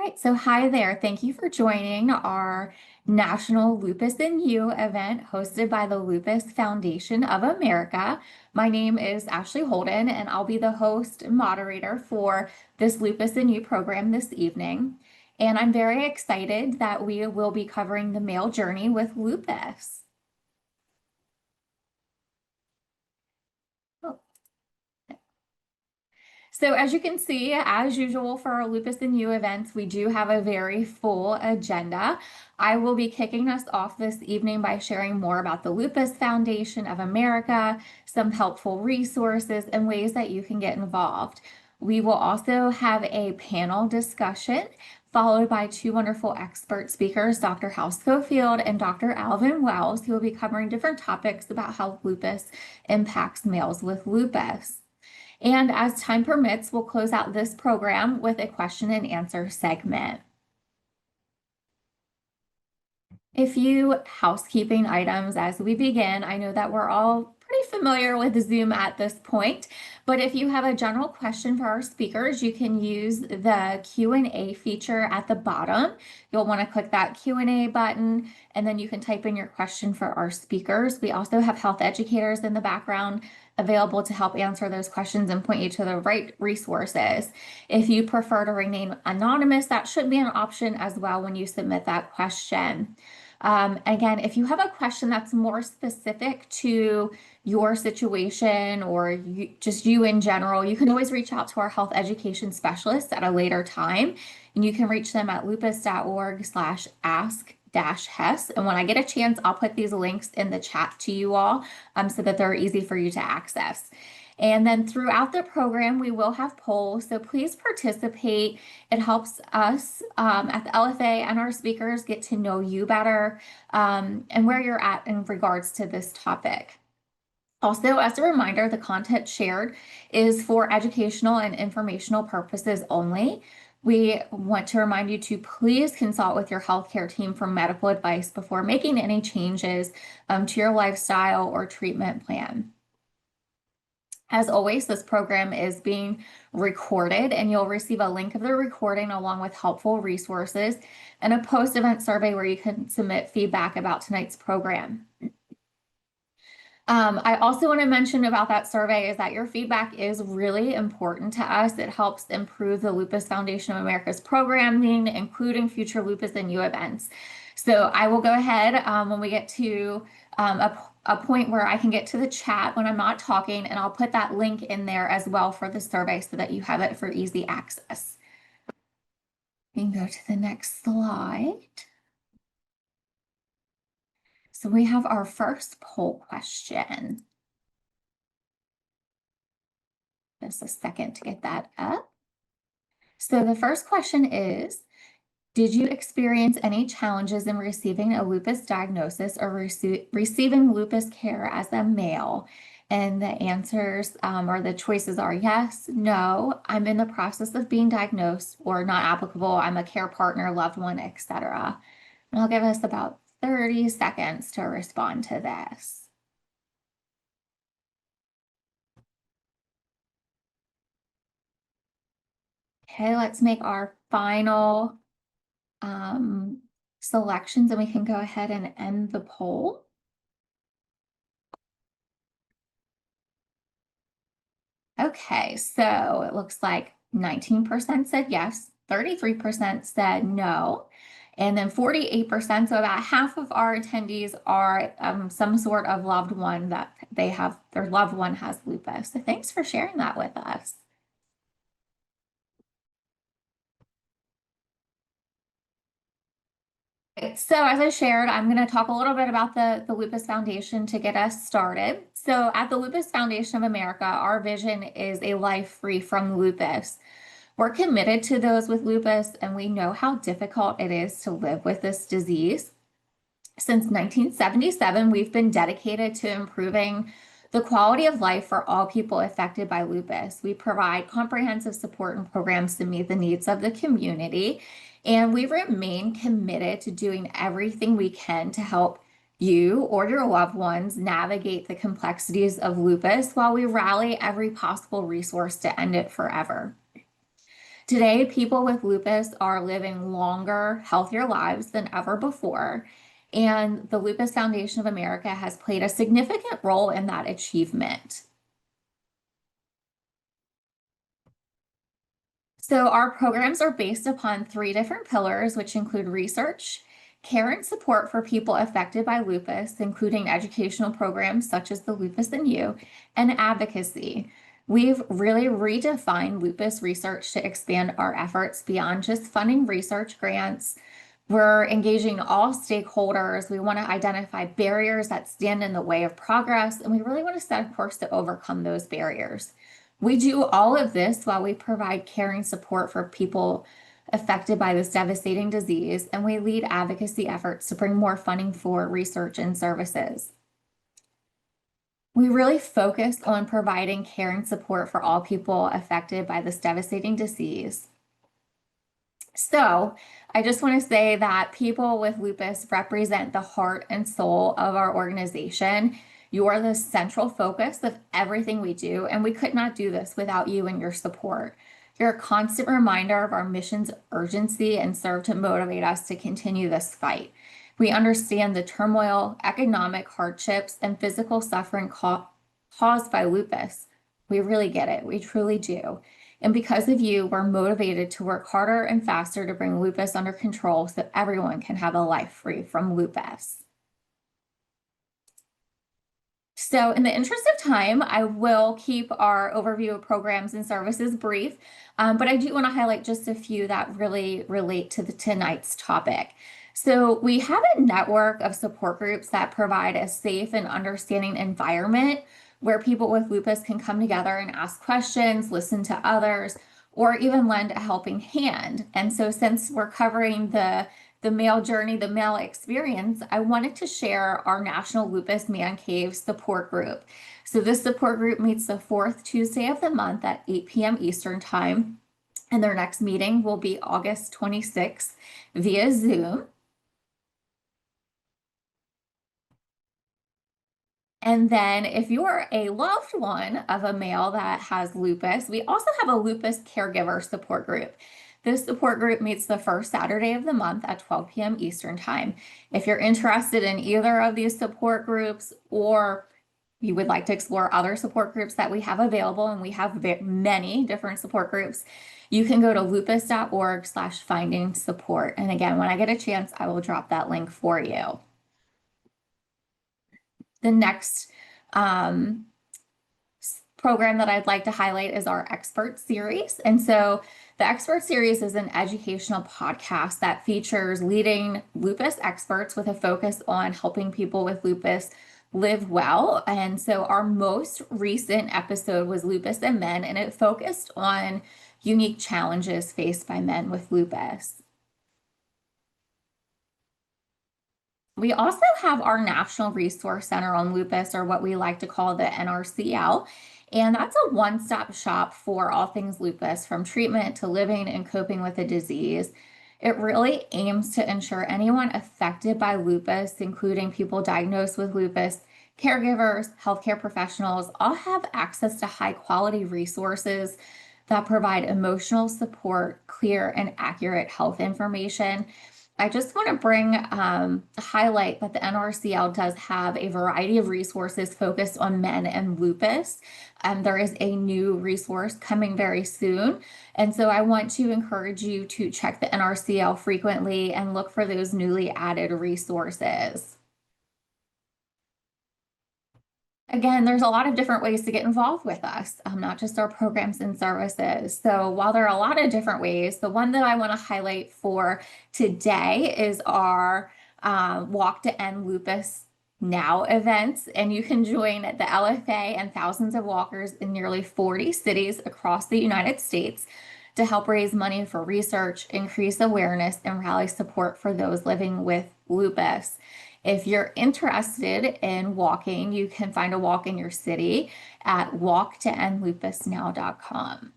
right, so hi there. Thank you for joining our National Lupus and You event hosted by the Lupus Foundation of America. My name is Ashley Holden, and I'll be the host and moderator for this Lupus and You program this evening. And I'm very excited that we will be covering the male journey with lupus. So as you can see, as usual for our Lupus and You events, we do have a very full agenda. I will be kicking us off this evening by sharing more about the Lupus Foundation of America, some helpful resources, and ways that you can get involved. We will also have a panel discussion followed by two wonderful expert speakers, Dr. Hal Schofield and Dr. Alvin Wells, who will be covering different topics about how lupus impacts males with lupus. And as time permits, we'll close out this program with a question and answer segment. A few housekeeping items as we begin. I know that we're all pretty familiar with Zoom at this point, but if you have a general question for our speakers, you can use the Q&A feature at the bottom. You'll want to click that Q&A button, and then you can type in your question for our speakers. We also have health educators in the background available to help answer those questions and point you to the right resources. If you prefer to remain anonymous, that should be an option as well when you submit that question. Again, if you have a question that's more specific to your situation or just you in general, you can always reach out to our health education specialists at a later time, and you can reach them at lupus.org/ask-HES. And when I get a chance, I'll put these links in the chat to you all so that they're easy for you to access. And then throughout the program, we will have polls, so please participate. It helps us at the LFA and our speakers get to know you better and where you're at in regards to this topic. Also, as a reminder, the content shared is for educational and informational purposes only. We want to remind you to please consult with your healthcare team for medical advice before making any changes to your lifestyle or treatment plan. As always, this program is being recorded, and you'll receive a link of the recording along with helpful resources and a post-event survey where you can submit feedback about tonight's program. I also want to mention about that survey is that your feedback is really important to us. It helps improve the Lupus Foundation of America's programming, including future Lupus and You events. So I will go ahead when we get to a point where I can get to the chat when I'm not talking, and I'll put that link in there as well for the survey so that you have it for easy access. We can go to the next slide. So we have our first poll question. Just a second to get that up. So the first question is, did you experience any challenges in receiving a lupus diagnosis or receiving lupus care as a male? And the answers or the choices are yes, no, I'm in the process of being diagnosed, or not applicable, I'm a care partner, loved one, etc. And I'll give us about 30 seconds to respond to this. Okay, let's make our final selections, and we can go ahead and end the poll. Okay, so it looks like 19% said yes, 33% said no, and then 48%, so about half of our attendees are some sort of loved one that they have, their loved one has lupus. So thanks for sharing that with us. So as I shared, I'm going to talk a little bit about the Lupus Foundation to get us started. So at the Lupus Foundation of America, our vision is a life free from lupus. We're committed to those with lupus, and we know how difficult it is to live with this disease. Since 1977, we've been dedicated to improving the quality of life for all people affected by lupus. We provide comprehensive support and programs to meet the needs of the community, and we remain committed to doing everything we can to help you or your loved ones navigate the complexities of lupus while we rally every possible resource to end it forever. Today, people with lupus are living longer, healthier lives than ever before. And the Lupus Foundation of America has played a significant role in that achievement. So our programs are based upon three different pillars, which include research, care and support for people affected by lupus, including educational programs such as the Lupus You, and advocacy. We've really redefined lupus research to expand our efforts beyond just funding research grants. We're engaging all stakeholders. We want to identify barriers that stand in the way of progress, and we really want to set a course to overcome those barriers. We do all of this while we provide caring support for people affected by this devastating disease, and we lead advocacy efforts to bring more funding for research and services. We really focus on providing care and support for all people affected by this devastating disease. So I just want to say that people with lupus represent the heart and soul of our organization. You are the central focus of everything we do, and we could not do this without you and your support. You're a constant reminder of our mission's urgency and serve to motivate us to continue this fight. We understand the turmoil, economic hardships, and physical suffering caused by lupus. We really get it. We truly do. And because of you, we're motivated to work harder and faster to bring lupus under control so everyone can have a life free from lupus. So in the interest of time, I will keep our overview of programs and services brief, but I do want to highlight just a few that really relate to tonight's topic. So we have a network of support groups that provide a safe and understanding environment where people with lupus can come together and ask questions, listen to others, or even lend a helping hand. And so since we're covering the male journey, the male experience, I wanted to share our National Lupus Man Cave support group. So this support group meets the fourth Tuesday of the month at 8 p.m. Eastern Time. And their next meeting will be August 26th via Zoom. And then if you're a loved one of a male that has lupus, we also have a lupus caregiver support group. This support group meets the first Saturday of the month at 12 p.m. Eastern Time. If you're interested in either of these support groups, or you would like to explore other support groups that we have available, and we have many different support groups, you can go to lupus.org/finding support. And again, when I get a chance, I will drop that link for you. The next program that I'd like to highlight is our Expert Series. And so the Expert Series is an educational podcast that features leading lupus experts with a focus on helping people with lupus live well. And so our most recent episode was Lupus and Men, and it focused on unique challenges faced by men with lupus. We also have our National Resource Center on Lupus, or what we like to call the NRCL, and that's a one-stop shop for all things lupus, from treatment to living and coping with the disease. It really aims to ensure anyone affected by lupus, including people diagnosed with lupus, caregivers, healthcare professionals, all have access to high-quality resources that provide emotional support, clear and accurate health information. I just want to highlight that the NRCL does have a variety of resources focused on men and lupus. There is a new resource coming very soon. And so I want to encourage you to check the NRCL frequently and look for those newly added resources. Again, there's a lot of different ways to get involved with us, not just our programs and services. So while there are a lot of different ways, the one that I want to highlight for today is our Walk to End Lupus Now events. And you can join the LFA and thousands of walkers in nearly 40 cities across the United States to help raise money for research, increase awareness, and rally support for those living with lupus. If you're interested in walking, you can find a walk in your city at walktoendlupusnow.com.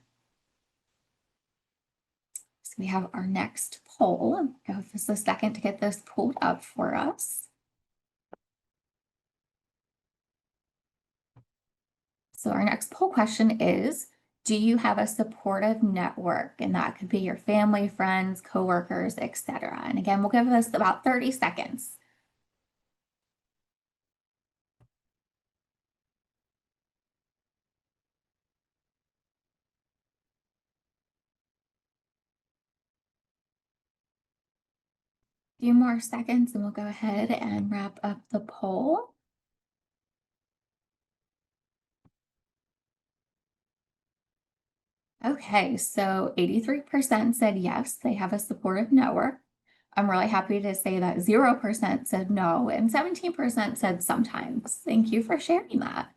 So we have our next poll. Give us a second to get this pulled up for us. So our next poll question is, Do you have a supportive network? And that could be your family, friends, coworkers, etc. And again, we'll give this about 30 seconds. A few more seconds and we'll go ahead and wrap up the poll. Okay, so 83% said yes, they have a supportive network. I'm really happy to say that 0% said no, and 17% said sometimes. Thank you for sharing that.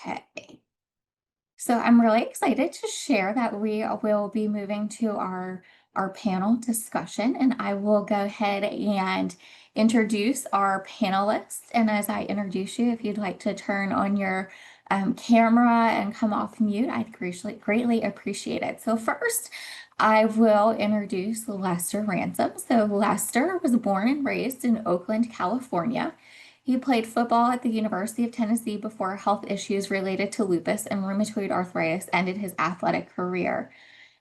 Okay. So I'm really excited to share that we will be moving to our panel discussion, and I will go ahead and introduce our panelists. And as I introduce you, if you'd like to turn on your camera and come off mute, I'd greatly appreciate it. So first, I will introduce Lester Ransom. So Lester was born and raised in Oakland, California. He played football at the University of Tennessee before health issues related to lupus and rheumatoid arthritis ended his athletic career.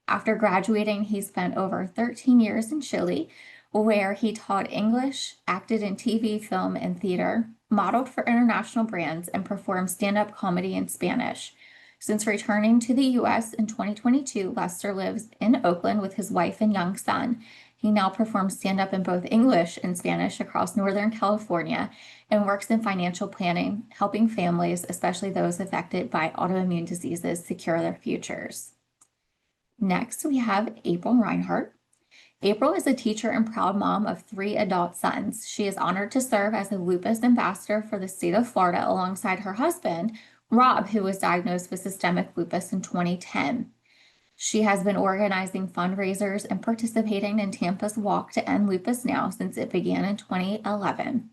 After graduating, he spent over 13 years in Chile, where he taught English, acted in TV, film, and theater, modeled for international brands, and performed stand-up comedy in Spanish. Since returning to the US in 2022, Lester lives in Oakland with his wife and young son. He now performs stand-up in both English and Spanish across Northern California and works in financial planning, helping families, especially those affected by autoimmune diseases, secure their futures. Next, we have April Reinhardt. April is a teacher and proud mom of 3 adult sons. She is honored to serve as a lupus ambassador for the state of Florida alongside her husband, Rob, who was diagnosed with systemic lupus in 2010. She has been organizing fundraisers and participating in Tampa's Walk to End Lupus Now since it began in 2011.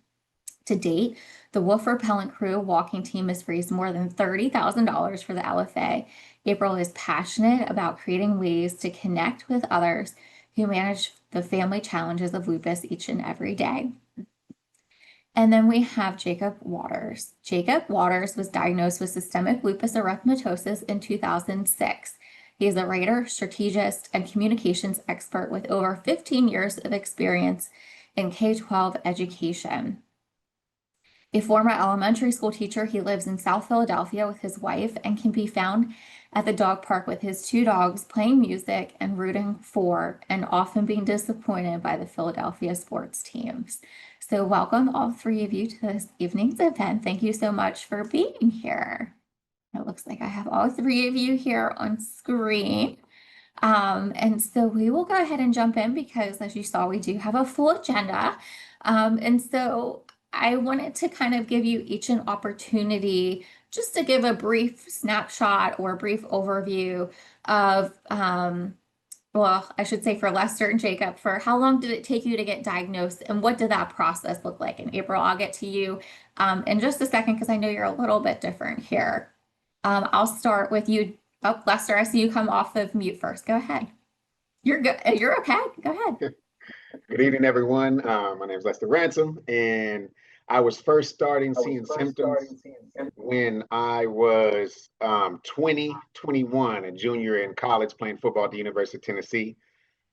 To date, the Wolf Repellent Crew walking team has raised more than $30,000 for the LFA. April is passionate about creating ways to connect with others who manage the family challenges of lupus each and every day. And then we have Jacob Waters. Jacob Waters was diagnosed with systemic lupus erythematosus in 2006. He is a writer, strategist, and communications expert with over 15 years of experience in K-12 education. A former elementary school teacher, he lives in South Philadelphia with his wife and can be found at the dog park with his 2 dogs playing music and rooting for and often being disappointed by the Philadelphia sports teams. So welcome all 3 of you to this evening's event. Thank you so much for being here. It looks like I have all 3 of you here on screen. And so we will go ahead and jump in because as you saw, we do have a full agenda. And so I wanted to kind of give you each an opportunity just to give a brief snapshot or a brief overview of, well, I should say for Lester and Jacob, for how long did it take you to get diagnosed and what did that process look like? And April, I'll get to you in just a second because I know you're a little bit different here. I'll start with you. Oh, Lester, I see you come off of mute first. Go ahead. You're good. You're okay. Go ahead. Good evening, everyone. My name is Lester Ransom, and I was first starting seeing symptoms when I was 20, 21, a junior in college playing football at the University of Tennessee.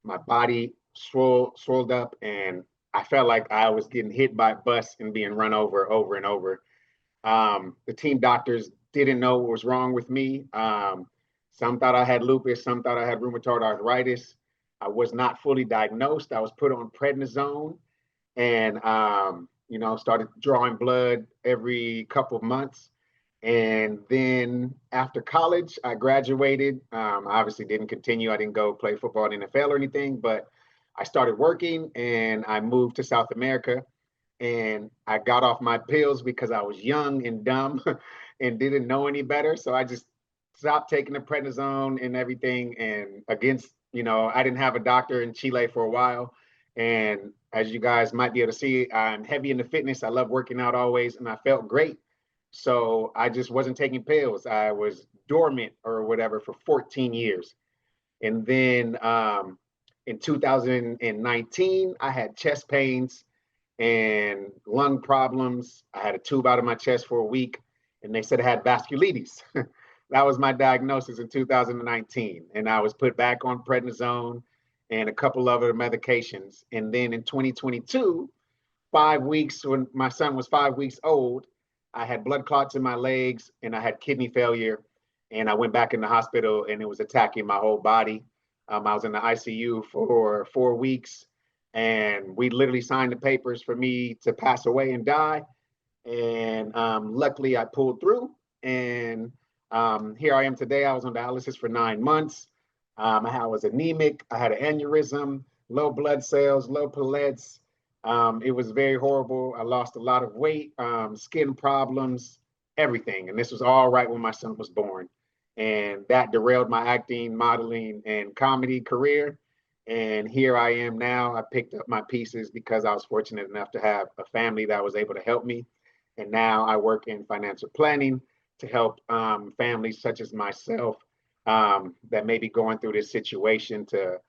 My body swelled up, and I felt like I was getting hit by a bus and being run over and over. The team doctors didn't know what was wrong with me. Some thought I had lupus, some thought I had rheumatoid arthritis. I was not fully diagnosed. I was put on prednisone and, started drawing blood every couple of months. And then after college, I graduated. I obviously didn't continue. I didn't go play football in the NFL or anything, but I started working and I moved to South America and I got off my pills because I was young and dumb and didn't know any better. So I just stopped taking the prednisone and everything. And I didn't have a doctor in Chile for a while. And as you guys might be able to see, I'm heavy into fitness. I love working out always, and I felt great. So I just wasn't taking pills. I was dormant or whatever for 14 years. And then in 2019, I had chest pains and lung problems. I had a tube out of my chest for a week, and they said I had vasculitis. That was my diagnosis in 2019. And I was put back on prednisone and a couple other medications. And then in 2022, 5 weeks, when my son was 5 weeks old, I had blood clots in my legs and I had kidney failure. And I went back in the hospital and it was attacking my whole body. I was in the ICU for 4 weeks, and we literally signed the papers for me to pass away and die. And luckily, I pulled through. And here I am today. I was on dialysis for 9 months. I was anemic. I had an aneurysm, low blood cells, low platelets. It was very horrible. I lost a lot of weight, skin problems, everything. And this was all right when my son was born. And that derailed my acting, modeling, and comedy career. And here I am now. I picked up my pieces because I was fortunate enough to have a family that was able to help me. And now I work in financial planning to help families such as myself that may be going through this situation to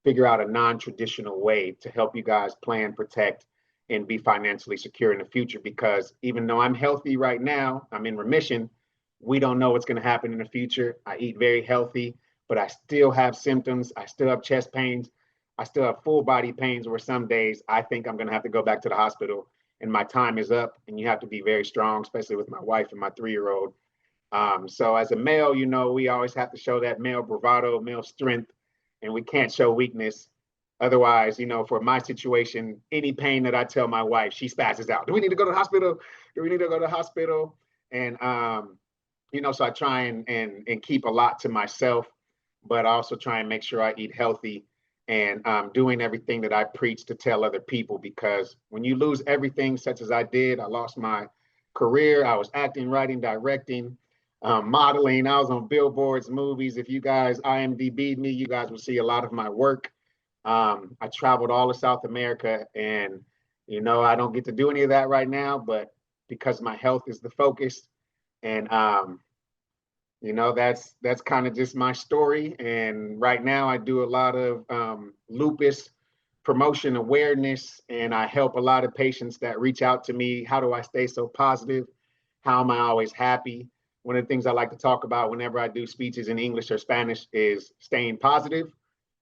figure out a non-traditional way to help you guys plan, protect, and be financially secure in the future. Because even though I'm healthy right now, I'm in remission, we don't know what's going to happen in the future. I eat very healthy, but I still have symptoms. I still have chest pains. I still have full body pains where some days I think I'm going to have to go back to the hospital and my time is up. And you have to be very strong, especially with my wife and my 3-year-old. So as a male, we always have to show that male bravado, male strength, and we can't show weakness. Otherwise, for my situation, any pain that I tell my wife, she spazzes out. Do we need to go to the hospital? Do we need to go to the hospital? And so I try and keep a lot to myself, but I also try and make sure I eat healthy and doing everything that I preach to tell other people. Because when you lose everything, such as I did, I lost my career. I was acting, writing, directing, modeling. I was on billboards, movies. If you guys IMDb'd me, you guys will see a lot of my work. I traveled all of South America, and I don't get to do any of that right now, but because my health is the focus. And that's kind of just my story. And right now I do a lot of lupus promotion awareness, and I help a lot of patients that reach out to me. How do I stay so positive? How am I always happy? One of the things I like to talk about whenever I do speeches in English or Spanish is staying positive,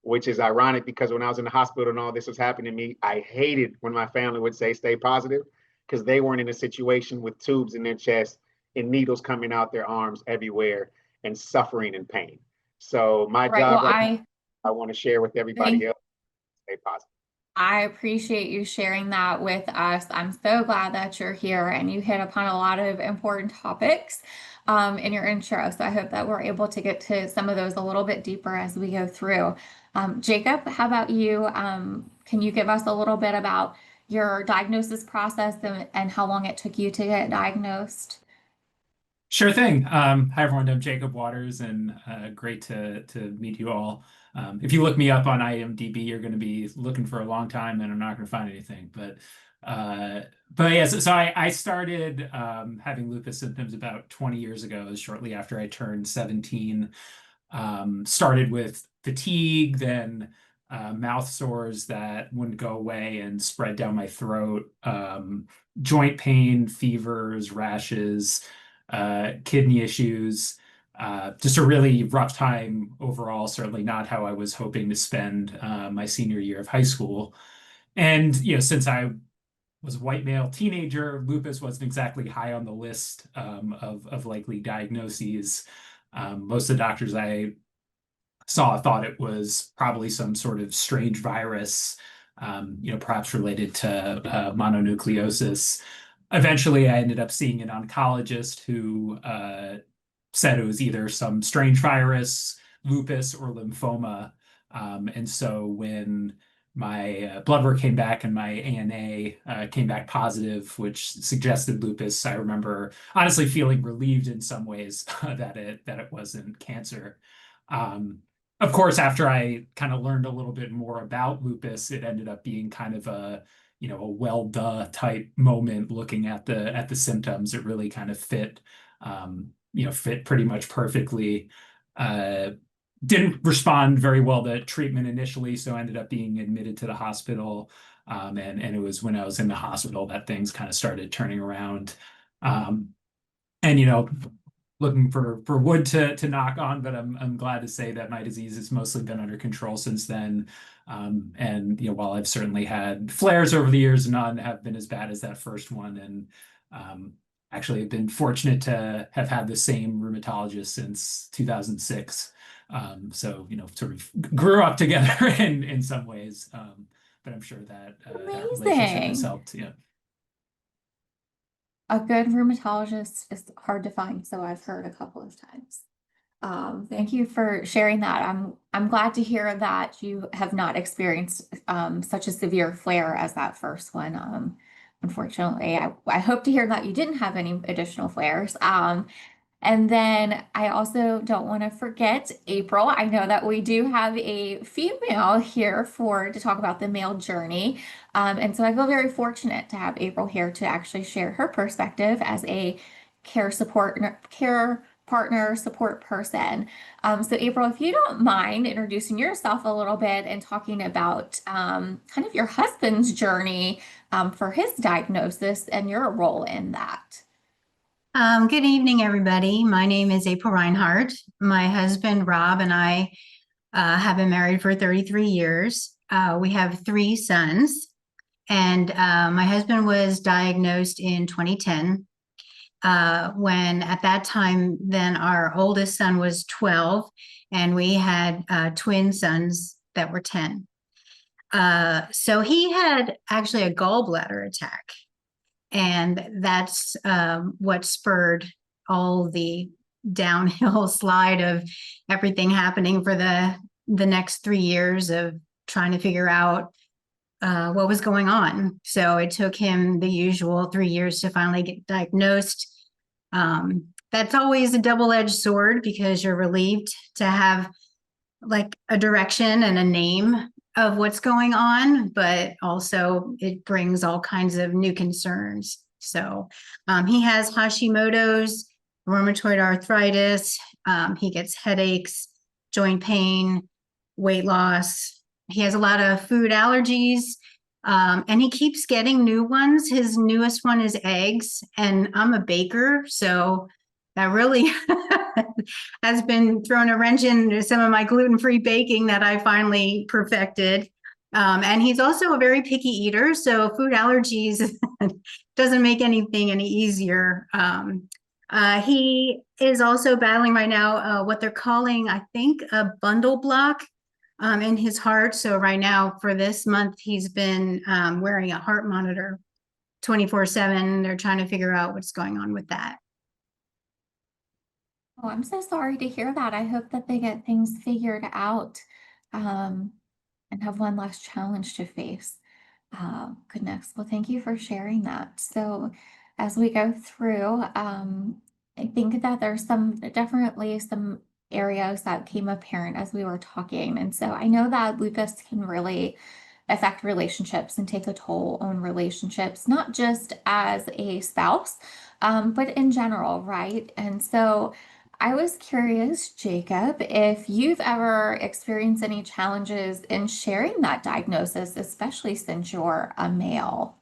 which is ironic because when I was in the hospital and all this was happening to me, I hated when my family would say stay positive, because they weren't in a situation with tubes in their chest and needles coming out their arms everywhere and suffering and pain. So my Right. Well, job right now, I want to share with everybody thank else, stay positive. I appreciate you sharing that with us. I'm so glad that you're here and you hit upon a lot of important topics in your intro. So I hope that we're able to get to some of those a little bit deeper as we go through. Jacob, how about you? Can you give us a little bit about your diagnosis process and how long it took you to get diagnosed? Sure thing. Hi everyone, I'm Jacob Waters, and great to meet you all. If you look me up on IMDb, you're going to be looking for a long time, and I'm not going to find anything. But yeah, so I started having lupus symptoms about 20 years ago, shortly after I turned 17. Started with fatigue, then mouth sores that wouldn't go away and spread down my throat, joint pain, fevers, rashes, kidney issues. Just a really rough time overall, certainly not how I was hoping to spend my senior year of high school. And, since I was a white male teenager, lupus wasn't exactly high on the list of likely diagnoses. Most of the doctors I saw thought it was probably some sort of strange virus, perhaps related to mononucleosis. Eventually, I ended up seeing an oncologist who said it was either some strange virus, lupus, or lymphoma. And so when my blood work came back and my ANA came back positive, which suggested lupus, I remember honestly feeling relieved in some ways that it wasn't cancer. Of course, after I kind of learned a little bit more about lupus, it ended up being kind of a well duh type moment looking at the symptoms. It really kind of fit pretty much perfectly. didn't respond very well to treatment initially, so I ended up being admitted to the hospital. And it was when I was in the hospital that things kind of started turning around. Um, and looking for wood to knock on, but I'm glad to say that my disease has mostly been under control since then. And while I've certainly had flares over the years, none have been as bad as that first one. And actually, I've been fortunate to have had the same rheumatologist since 2006. So sort of grew up together in some ways. But I'm sure that that relationship has Amazing. helped. Yeah. A good rheumatologist is hard to find, so I've heard a couple of times. Thank you for sharing that. I'm glad to hear that you have not experienced such a severe flare as that first one. Unfortunately, I hope to hear that you didn't have any additional flares. And then I also don't want to forget April. I know that we do have a female here to talk about the male journey. And so I feel very fortunate to have April here to actually share her perspective as a care partner support person. So April, if you don't mind introducing yourself a little bit and talking about kind of your husband's journey for his diagnosis and your role in that. Good evening, everybody. My name is April Reinhardt. My husband, Rob, and I have been married for 33 years. We have 3 sons, and my husband was diagnosed in 2010. When at that time, then our oldest son was 12, and we had twin sons that were 10. So he had actually a gallbladder attack. And that's what spurred all the downhill slide of everything happening for the next 3 years of trying to figure out what was going on. So it took him the usual 3 years to finally get diagnosed. That's always a double-edged sword because you're relieved to have like a direction and a name of what's going on, but also it brings all kinds of new concerns. So he has Hashimoto's, rheumatoid arthritis. He gets headaches, joint pain, weight loss. He has a lot of food allergies, and he keeps getting new ones. His newest one is eggs, and I'm a baker, so that really has been thrown a wrench into some of my gluten-free baking that I finally perfected. And he's also a very picky eater, so food allergies doesn't make anything any easier. He is also battling right now what they're calling, I think, a bundle block in his heart. So right now for this month, he's been wearing a heart monitor 24/7. They're trying to figure out what's going on with that. Oh, I'm so sorry to hear that. I hope that they get things figured out and have one less challenge to face. Goodness. Well, thank you for sharing that. So, as we go through, I think that there's definitely some areas that came apparent as we were talking. And so I know that lupus can really affect relationships and take a toll on relationships, not just as a spouse, but in general, right? And so I was curious, Jacob, if you've ever experienced any challenges in sharing that diagnosis, especially since you're a male.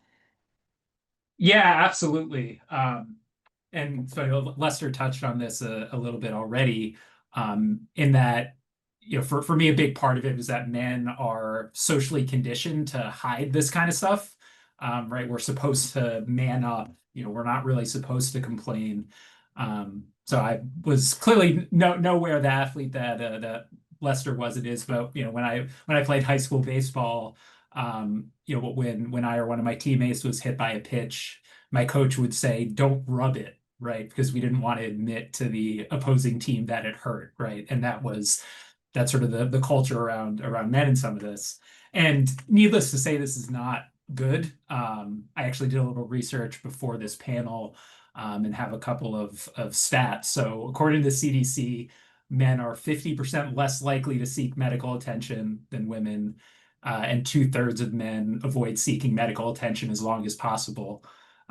Yeah, absolutely. And so Lester touched on this a little bit already, in that, for me, a big part of it was that men are socially conditioned to hide this kind of stuff, right? We're supposed to man up, we're not really supposed to complain. So I was clearly nowhere the athlete that Lester was. It is, but when I played high school baseball, when I or one of my teammates was hit by a pitch, my coach would say, "Don't rub it," right? Because we didn't want to admit to the opposing team that it hurt, right? And that's sort of the culture around men in some of this. And needless to say, this is not good. I actually did a little research before this panel, and have a couple of stats. So according to the CDC, men are 50% less likely to seek medical attention than women, and 2/3 of men avoid seeking medical attention as long as possible.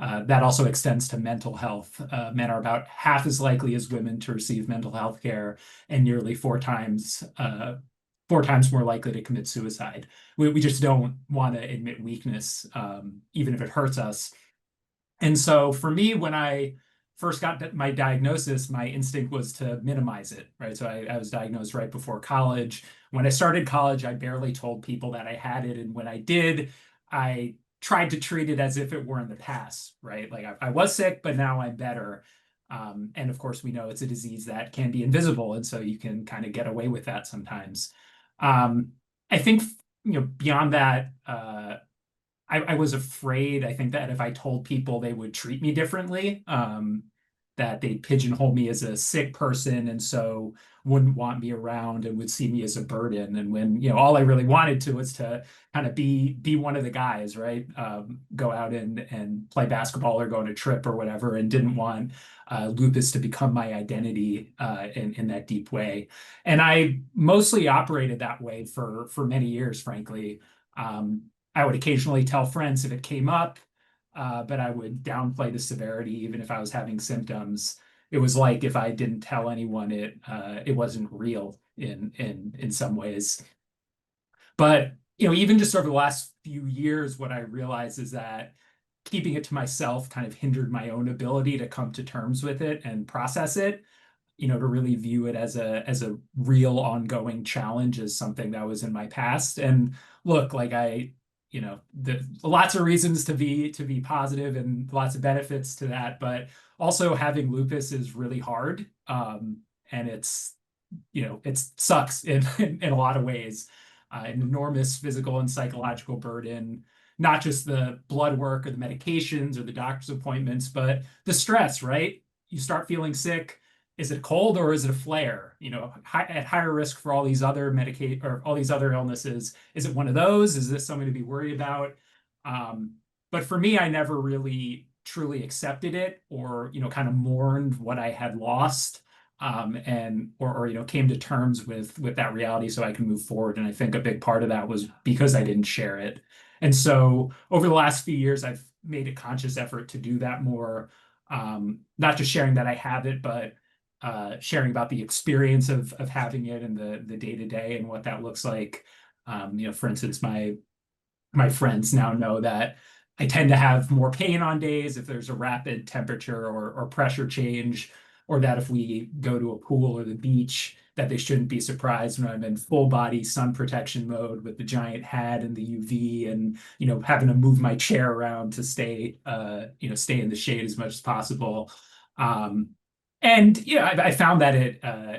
That also extends to mental health. Men are about half as likely as women to receive mental health care, and nearly four times more likely to commit suicide. We just don't want to admit weakness, even if it hurts us. And so for me, when I first got my diagnosis, my instinct was to minimize it, right? So I was diagnosed right before college. When I started college, I barely told people that I had it. And when I did, I tried to treat it as if it were in the past, right? Like I was sick, but now I'm better. And of course, we know it's a disease that can be invisible. And so you can kind of get away with that sometimes. I think, beyond that, I was afraid, I think, that if I told people, they would treat me differently, that they'd pigeonhole me as a sick person and so wouldn't want me around and would see me as a burden. And when, all I really wanted to was to kind of be one of the guys, right? Go out and play basketball or go on a trip or whatever, and didn't want lupus to become my identity in that deep way. And I mostly operated that way for many years, frankly. I would occasionally tell friends if it came up, but I would downplay the severity even if I was having symptoms. It was like if I didn't tell anyone, it wasn't real in some ways. But even just over the last few years, what I realized is that keeping it to myself kind of hindered my own ability to come to terms with it and process it. To really view it as a real ongoing challenge, as something that was in my past. And look, like lots of reasons to be positive and lots of benefits to that, but also having lupus is really hard. And it sucks in a lot of ways. An enormous physical and psychological burden, not just the blood work or the medications or the doctor's appointments, but the stress, right? You start feeling sick. Is it cold or is it a flare? At higher risk for all these other all these other illnesses. Is it one of those? Is this something to be worried about? But for me, I never really truly accepted it, or kind of mourned what I had lost, or came to terms with that reality so I can move forward. And I think a big part of that was because I didn't share it. And so over the last few years, I've made a conscious effort to do that more. Not just sharing that I have it, but sharing about the experience of having it and the day-to-day and what that looks like. For instance, my friends now know that I tend to have more pain on days if there's a rapid temperature or pressure change, or that if we go to a pool or the beach, that they shouldn't be surprised when I'm in full body sun protection mode with the giant hat and the UV, and having to move my chair around to stay in the shade as much as possible. And I found that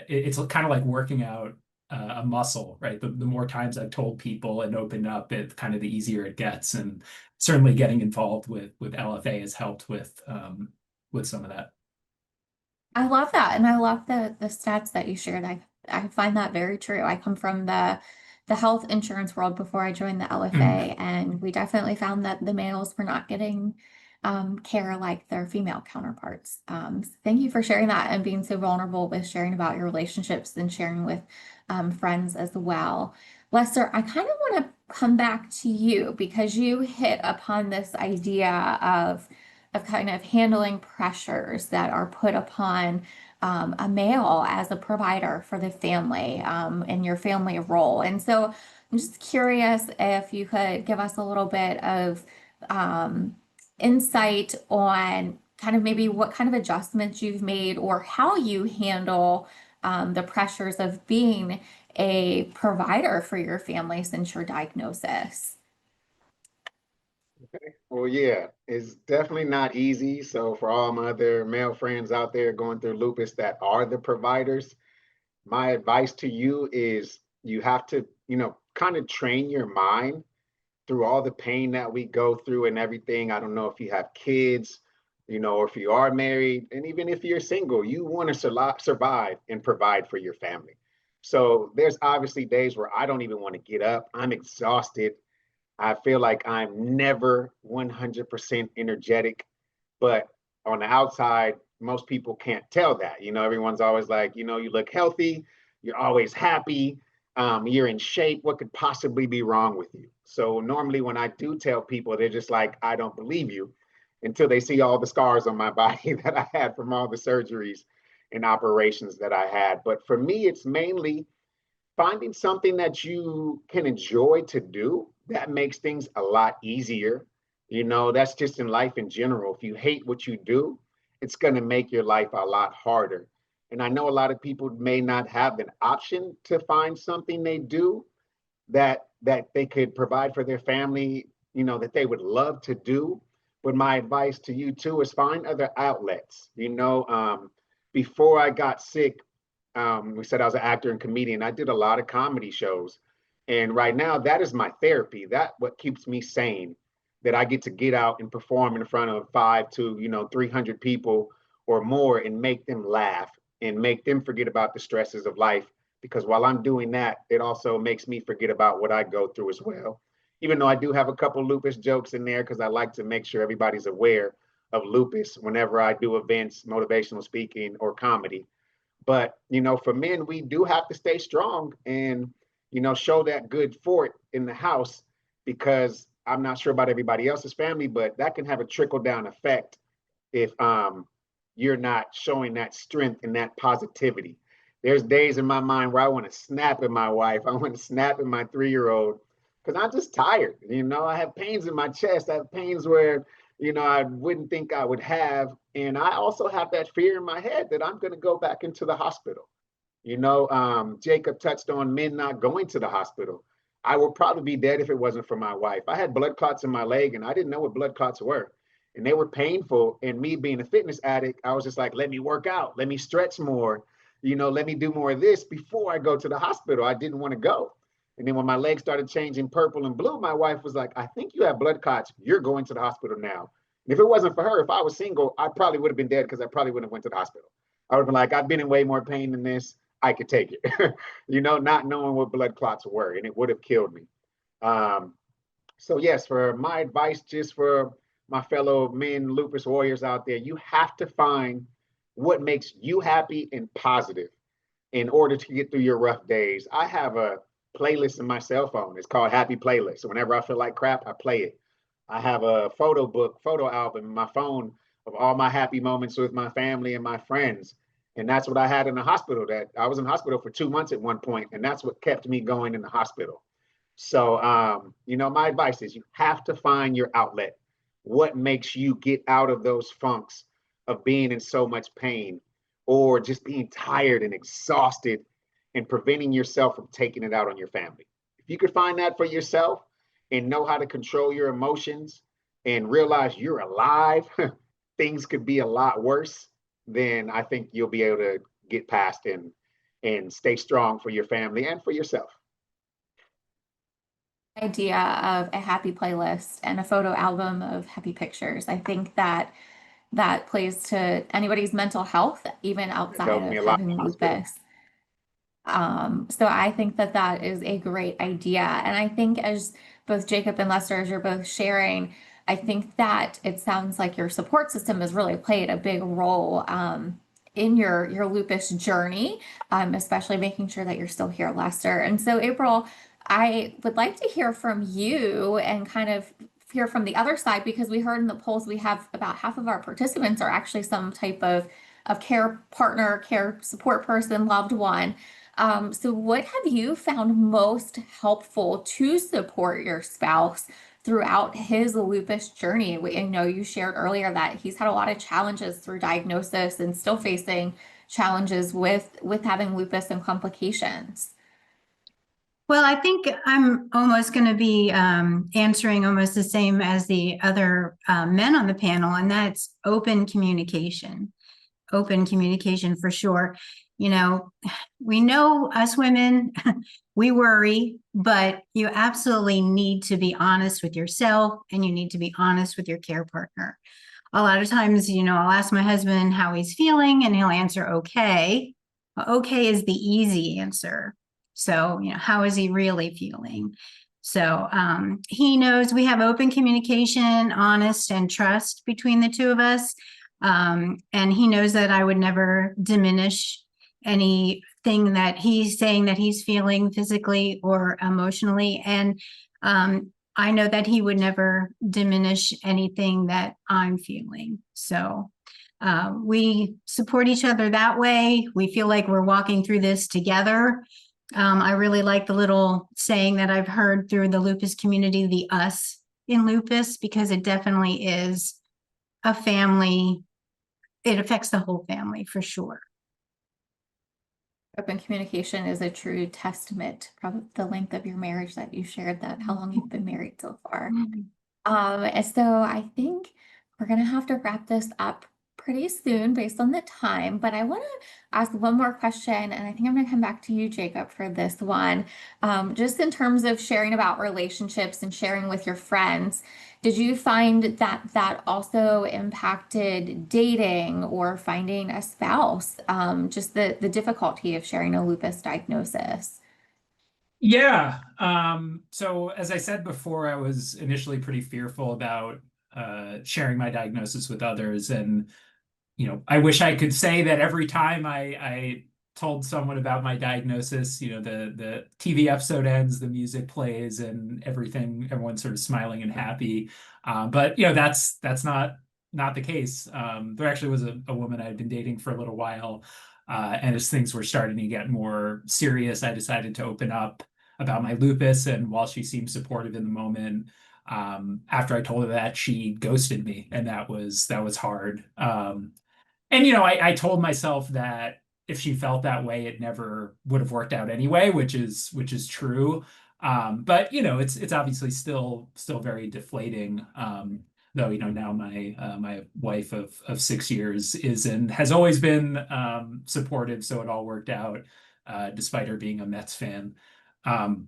it's kind of like working out a muscle, right? The more times I've told people and opened up, it kind of the easier it gets. And certainly getting involved with LFA has helped with some of that. I love that, and I love the stats that you shared. I find that very true. I come from the health insurance world before I joined the LFA, and we definitely found that the males were not getting care like their female counterparts. So thank you for sharing that and being so vulnerable with sharing about your relationships and sharing with friends as well. Lester, I kind of want to come back to you because you hit upon this idea of kind of handling pressures that are put upon a male as a provider for the family and your family role. And so I'm just curious if you could give us a little bit of insight on kind of maybe what kind of adjustments you've made or how you handle the pressures of being a provider for your family since your diagnosis. Okay. Well, yeah, it's definitely not easy. So for all my other male friends out there going through lupus that are the providers, my advice to you is you have to, kind of train your mind through all the pain that we go through and everything. I don't know if you have kids, or if you are married, and even if you're single, you want to survive and provide for your family. So there's obviously days where I don't even want to get up. I'm exhausted. I feel like I'm never 100% energetic, but on the outside, most people can't tell that. Everyone's always like, you look healthy, you're always happy, you're in shape. What could possibly be wrong with you? So normally when I do tell people, they're just like, I don't believe you. until they see all the scars on my body that I had from all the surgeries and operations that I had. But for me, it's mainly finding something that you can enjoy to do that makes things a lot easier. You know, that's just in life in general. If you hate what you do, it's going to make your life a lot harder. And I know a lot of people may not have an option to find something they do that they could provide for their family, you know, that they would love to do. But my advice to you too is find other outlets. Before I got sick, we said I was an actor and comedian. I did a lot of comedy shows. And right now, that is my therapy. That what keeps me sane, that I get out and perform in front of 5 to 300 people or more and make them laugh and make them forget about the stresses of life. Because while I'm doing that, it also makes me forget about what I go through as well. Even though I do have a couple lupus jokes in there, because I like to make sure everybody's aware of lupus whenever I do events, motivational speaking, or comedy. But, for men, we do have to stay strong and, show that good fort in the house, because I'm not sure about everybody else's family, but that can have a trickle down effect if you're not showing that strength and that positivity. There's days in my mind where I want to snap at my wife. I want to snap at my 3-year-old because I'm just tired. I have pains in my chest. I have pains where, I wouldn't think I would have. And I also have that fear in my head that I'm going to go back into the hospital. Jacob touched on men not going to the hospital. I would probably be dead if it wasn't for my wife. I had blood clots in my leg and I didn't know what blood clots were. And they were painful. And me being a fitness addict, I was just like, let me work out, let me stretch more, let me do more of this before I go to the hospital. I didn't want to go. And then when my legs started changing purple and blue, my wife was like, I think you have blood clots. You're going to the hospital now. And if it wasn't for her, if I was single, I probably would have been dead because I probably wouldn't have went to the hospital. I would have been like, I've been in way more pain than this. I could take it, not knowing what blood clots were, and it would have killed me. So yes, for my advice, just for my fellow men, lupus warriors out there, you have to find what makes you happy and positive in order to get through your rough days. I have a playlist in my cell phone. It's called Happy Playlist. So whenever I feel like crap, I play it. I have a photo album in my phone of all my happy moments with my family and my friends. And that's what I had in the hospital. That I was in hospital for 2 months at one point, and that's what kept me going in the hospital. So, my advice is you have to find your outlet. What makes you get out of those funks of being in so much pain or just being tired and exhausted and preventing yourself from taking it out on your family? If you could find that for yourself and know how to control your emotions and realize you're alive, things could be a lot worse, then I think you'll be able to get past and stay strong for your family and for yourself. Idea of a happy playlist and a photo album of happy pictures. I think that plays to anybody's mental health, even outside of having lupus. So I think that is a great idea. And I think as both Jacob and Lester, as you're both sharing, I think that it sounds like your support system has really played a big role in your lupus journey, especially making sure that you're still here, Lester. And so, April, I would like to hear from you and kind of hear from the other side, because we heard in the polls we have about half of our participants are actually some type of care partner, care support person, loved one. So what have you found most helpful to support your spouse throughout his lupus journey? I know you shared earlier that he's had a lot of challenges through diagnosis and still facing challenges with having lupus and complications. Well, I think I'm almost going to be answering almost the same as the other men on the panel, and that's open communication. Open communication for sure. We know us women, we worry, but you absolutely need to be honest with yourself and you need to be honest with your care partner. A lot of times, I'll ask my husband how he's feeling and he'll answer okay. Okay is the easy answer. So, how is he really feeling? So he knows we have open communication, honest and trust between the two of us. And he knows that I would never diminish anything that he's saying that he's feeling physically or emotionally. And I know that he would never diminish anything that I'm feeling. So we support each other that way. We feel like we're walking through this together. I really like the little saying that I've heard through the lupus community, the us in lupus, because it definitely is a family. It affects the whole family for sure. Open communication is a true testament, probably the length of your marriage that you shared, that how long you've been married so far. And so I think we're gonna have to wrap this up pretty soon based on the time, but I want to ask one more question, and I think I'm gonna come back to you, Jacob, for this one. Just in terms of sharing about relationships and sharing with your friends, did you find that that also impacted dating or finding a spouse? Just the difficulty of sharing a lupus diagnosis? Yeah. So as I said before, I was initially pretty fearful about sharing my diagnosis with others. And, I wish I could say that every time I told someone about my diagnosis, the TV episode ends, the music plays, and everyone's sort of smiling and happy. But that's not the case. There actually was a woman I had been dating for a little while, and as things were starting to get more serious, I decided to open up about my lupus. And while she seemed supportive in the moment, after I told her that, she ghosted me, and that was hard. And I told myself that if she felt that way, it never would have worked out anyway, which is true. But it's obviously still very deflating. Though now my wife of 6 years is and has always been supportive, so it all worked out, despite her being a Mets fan. Um,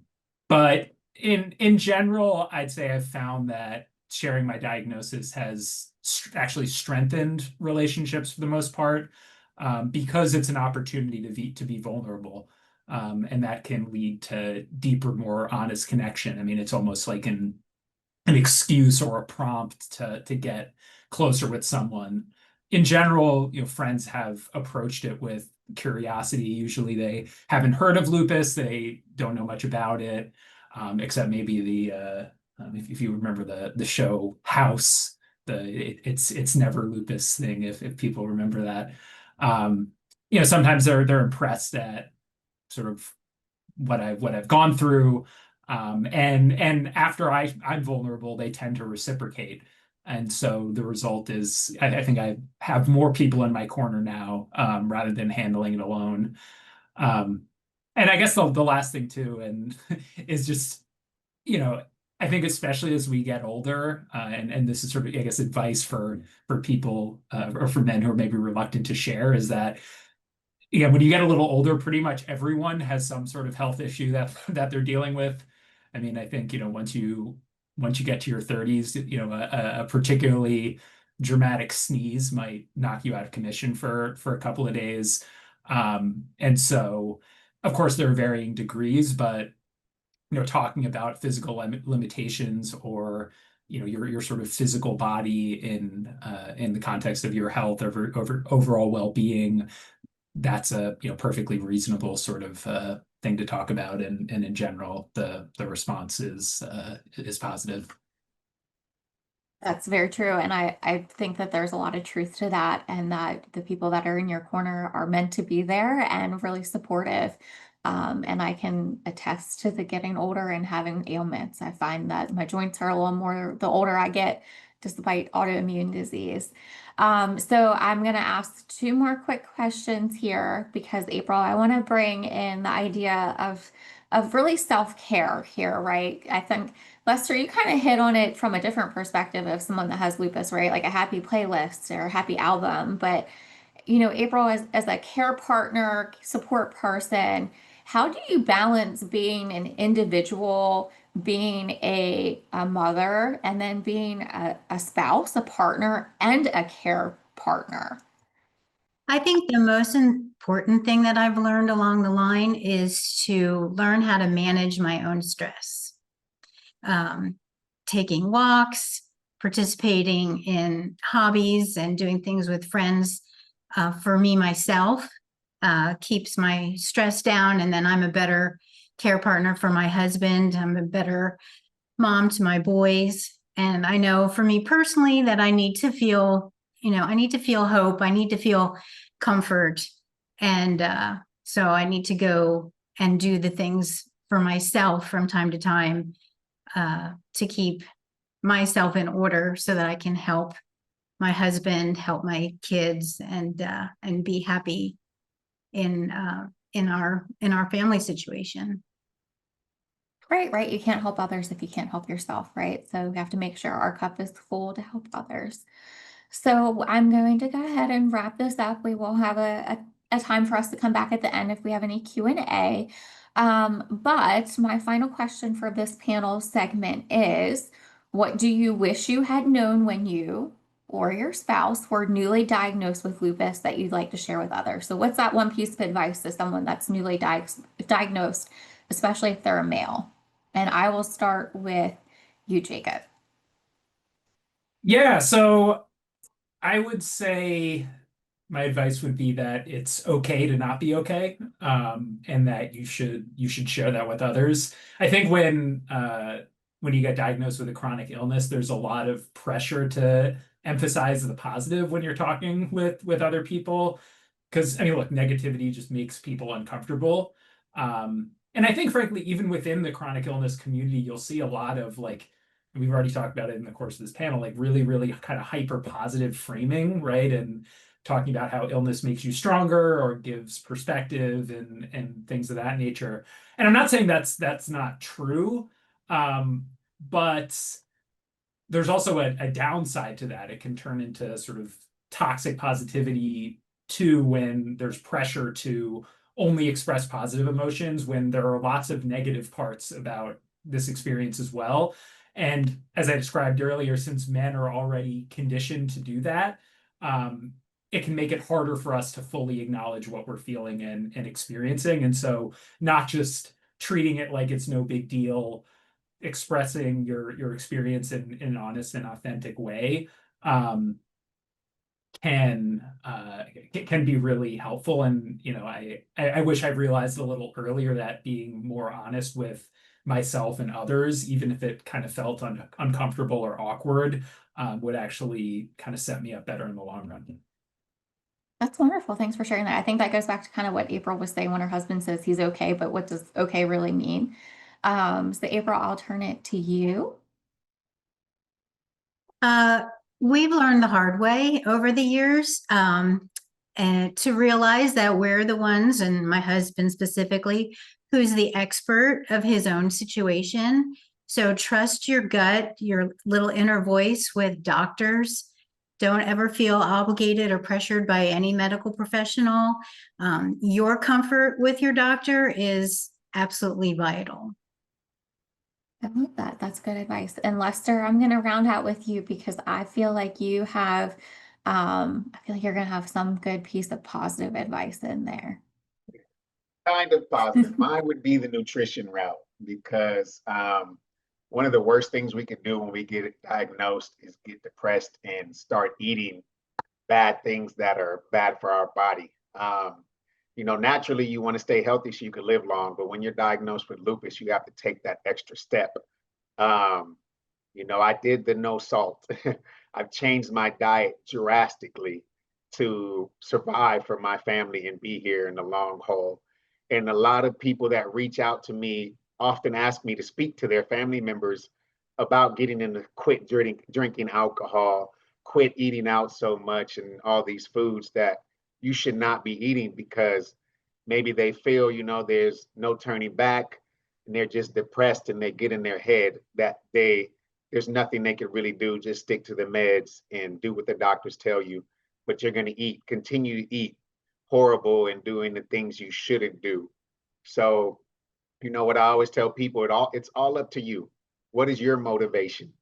but in general, I'd say I've found that sharing my diagnosis has actually strengthened relationships for the most part, because it's an opportunity to be vulnerable, and that can lead to deeper, more honest connection. I mean, it's almost like an excuse or a prompt to get closer with someone. In general, friends have approached it with curiosity. Usually they haven't heard of lupus, they don't know much about it, except maybe if you remember the show House, it's never lupus thing, if people remember that. Sometimes they're impressed at sort of what I've gone through, and after I'm vulnerable, they tend to reciprocate. And so the result is, I think I have more people in my corner now, rather than handling it alone. Um, and I guess the last thing too, and is just, I think especially as we get older, and this is sort of, I guess, advice for people, or for men who are maybe reluctant to share, is that, yeah, when you get a little older, pretty much everyone has some sort of health issue that they're dealing with. I mean, I think, once you get to your 30s, a particularly dramatic sneeze might knock you out of commission for a couple of days. And so, of course, there are varying degrees, but talking about physical limitations, or your sort of physical body in the context of your health, over overall well-being, that's a perfectly reasonable sort of thing to talk about, and in general, the response is positive. That's very true. And I think that there's a lot of truth to that, and that the people that are in your corner are meant to be there and really supportive. And I can attest to the getting older and having ailments. I find that my joints are a little more the older I get, despite autoimmune disease. So I'm going to ask two more quick questions here, because April, I want to bring in the idea of really self-care here, right? I think, Lester, you kind of hit on it from a different perspective of someone that has lupus, right? Like a happy playlist or a happy album. But, April, as a care partner, support person, how do you balance being an individual, being a mother, and then being a spouse, a partner, and a care partner? I think the most important thing that I've learned along the line is to learn how to manage my own stress. Taking walks, participating in hobbies, and doing things with friends, for me, myself, keeps my stress down. And then I'm a better care partner for my husband. I'm a better mom to my boys. And I know for me personally that I need to feel, I need to feel hope. I need to feel comfort. And so I need to go and do the things for myself from time to time to keep myself in order so that I can help my husband, help my kids, and be happy in our family situation. Right. You can't help others if you can't help yourself, right? So we have to make sure our cup is full to help others. So I'm going to go ahead and wrap this up. We will have a time for us to come back at the end if we have any Q&A. But my final question for this panel segment is, what do you wish you had known when you or your spouse were newly diagnosed with lupus that you'd like to share with others? So what's that one piece of advice to someone that's newly diagnosed, especially if they're a male? And I will start with you, Jacob. Yeah, so I would say my advice would be that it's okay to not be okay, and that you should share that with others. I think when you get diagnosed with a chronic illness, there's a lot of pressure to emphasize the positive when you're talking with other people, because I mean, look, negativity just makes people uncomfortable. And I think, frankly, even within the chronic illness community, you'll see a lot of like, we've already talked about it in the course of this panel, like really, really kind of hyper positive framing, right? And talking about how illness makes you stronger or gives perspective and things of that nature. And I'm not saying that's not true, but there's also a downside to that. It can turn into sort of toxic positivity too, when there's pressure to only express positive emotions when there are lots of negative parts about this experience as well. And as I described earlier, since men are already conditioned to do that, it can make it harder for us to fully acknowledge what we're feeling and experiencing. And so not just treating it like it's no big deal, expressing your experience in an honest and authentic way, can be really helpful. And I wish I'd realized a little earlier that being more honest with myself and others, even if it kind of felt uncomfortable or awkward, would actually kind of set me up better in the long run. That's wonderful. Thanks for sharing that. I think that goes back to kind of what April was saying when her husband says he's okay, but what does okay really mean? So April, I'll turn it to you. We've learned the hard way over the years, and to realize that we're the ones, and my husband specifically, who's the expert of his own situation. So trust your gut, your little inner voice with doctors. Don't ever feel obligated or pressured by any medical professional. Your comfort with your doctor is absolutely vital. I love that. That's good advice. And Lester, I'm going to round out with you because I feel like you have, I feel like you're going to have some good piece of positive advice in there. Kind of positive. Mine would be the nutrition route because one of the worst things we can do when we get diagnosed is get depressed and start eating bad things that are bad for our body. Naturally, you want to stay healthy so you can live long, but when you're diagnosed with lupus, you have to take that extra step. I did the no salt. I've changed my diet drastically to survive for my family and be here in the long haul. And a lot of people that reach out to me often ask me to speak to their family members about getting them to quit drinking alcohol, quit eating out so much, and all these foods that you should not be eating because maybe they feel, there's no turning back and they're just depressed and they get in their head that there's nothing they can really do. Just stick to the meds and do what the doctors tell you. But you're going to continue to eat horrible and doing the things you shouldn't do. So, what I always tell people, it's all up to you. What is your motivation?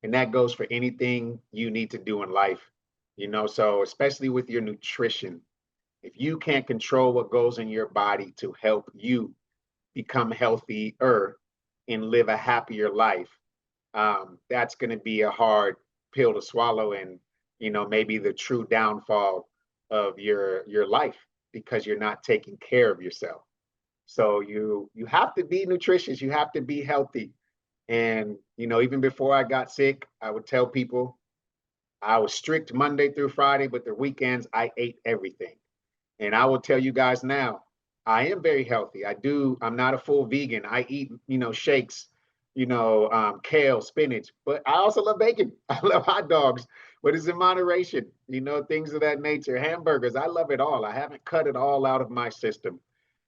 And that goes for anything you need to do in life. So especially with your nutrition, if you can't control what goes in your body to help you become healthier and live a happier life, that's going to be a hard pill to swallow, and maybe the true downfall of your life because you're not taking care of yourself. So you have to be nutritious, you have to be healthy, And, even before I got sick, I would tell people I was strict Monday through Friday, but the weekends I ate everything. And I will tell you guys now, I am very healthy. I'm not a full vegan. I eat, shakes, kale, spinach, but I also love bacon. I love hot dogs, but it's in moderation, things of that nature. Hamburgers, I love it all. I haven't cut it all out of my system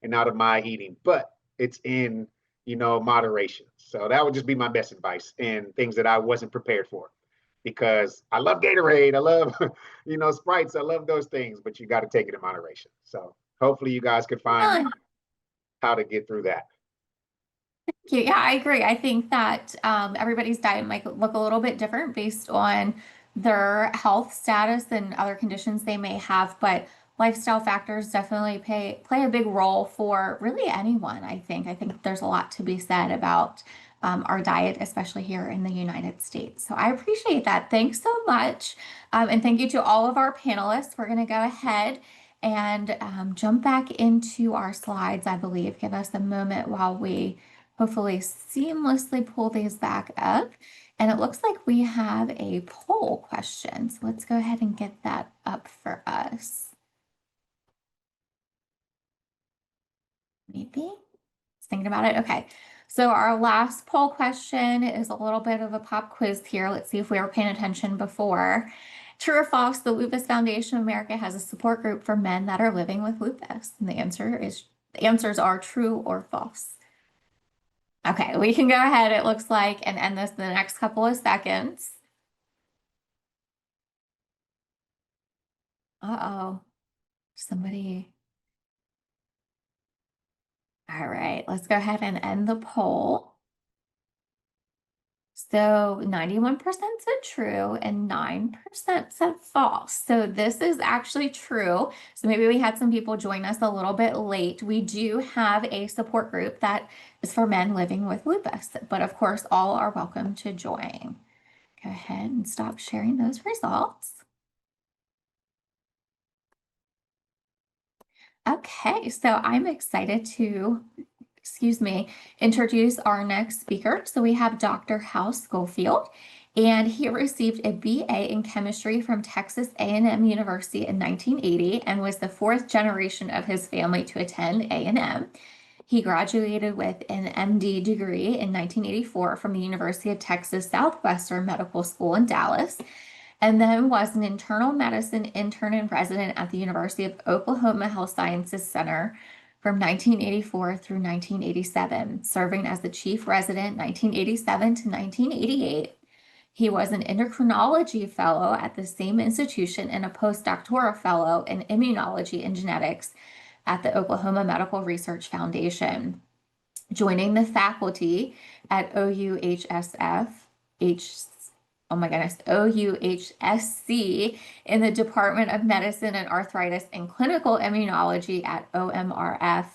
and out of my eating, but it's in, moderation. So that would just be my best advice and things that I wasn't prepared for, because I love Gatorade. I love, Sprites. I love those things, but you got to take it in moderation. So hopefully you guys could find how to get through that. Yeah, I agree. I think that everybody's diet might look a little bit different based on their health status and other conditions they may have, but lifestyle factors definitely play a big role for really anyone, I think. I think there's a lot to be said about our diet, especially here in the United States. So I appreciate that. Thanks so much. And thank you to all of our panelists. We're going to go ahead and jump back into our slides, I believe. Give us a moment while we hopefully seamlessly pull these back up. And it looks like we have a poll question. So let's go ahead and get that up for us. Maybe. Just thinking about it. Okay. So our last poll question is a little bit of a pop quiz here. Let's see if we were paying attention before. True or false, the Lupus Foundation of America has a support group for men that are living with lupus? And the answers are true or false. Okay, we can go ahead, it looks like, and end this in the next couple of seconds. Uh-oh, somebody. All right, let's go ahead and end the poll. So 91% said true and 9% said false. So this is actually true. So maybe we had some people join us a little bit late. We do have a support group that is for men living with lupus, but of course, all are welcome to join. Go ahead and stop sharing those results. Okay, so I'm excited to, introduce our next speaker. So we have Dr. Hal Schofield, and he received a BA in chemistry from Texas A&M University in 1980 and was the fourth generation of his family to attend A&M. He graduated with an MD degree in 1984 from the University of Texas Southwestern Medical School in Dallas, and then was an internal medicine intern and resident at the University of Oklahoma Health Sciences Center from 1984 through 1987, serving as the chief resident 1987 to 1988. He was an endocrinology fellow at the same institution and a postdoctoral fellow in immunology and genetics at the Oklahoma Medical Research Foundation, joining the faculty at OUHSC in the Department of Medicine and Arthritis and Clinical Immunology at OMRF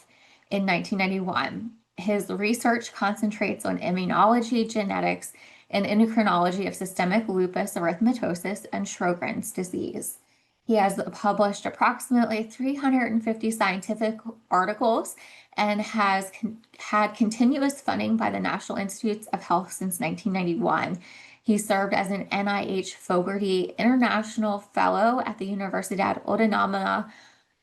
in 1991. His research concentrates on immunology, genetics, and endocrinology of systemic lupus erythematosus and Sjogren's disease. He has published approximately 350 scientific articles and has had continuous funding by the National Institutes of Health since 1991. He served as an NIH Fogarty International Fellow at the Universidad Autónoma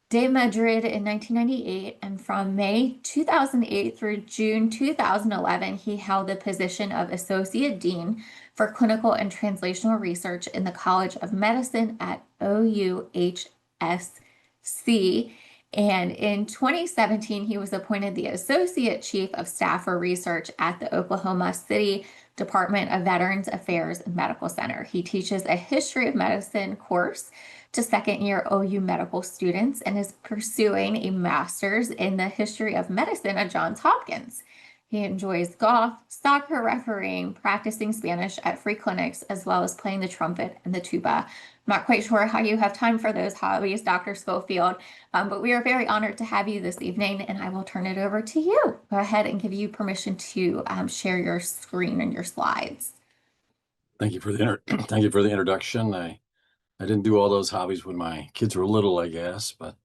de Madrid in 1998, and from May 2008 through June 2011, he held the position of Associate Dean for Clinical and Translational Research in the College of Medicine at OUHSC. And in 2017, he was appointed the Associate Chief of Staff for Research at the Oklahoma City Department of Veterans Affairs and Medical Center. He teaches a history of medicine course to second-year OU medical students and is pursuing a master's in the history of medicine at Johns Hopkins. He enjoys golf, soccer refereeing, practicing Spanish at free clinics, as well as playing the trumpet and the tuba. I'm not quite sure how you have time for those hobbies, Dr. Schofield, but we are very honored to have you this evening, and I will turn it over to you. Go ahead and give you permission to share your screen and your slides. Thank you for the thank you for the introduction. I didn't do all those hobbies when my kids were little, I guess, but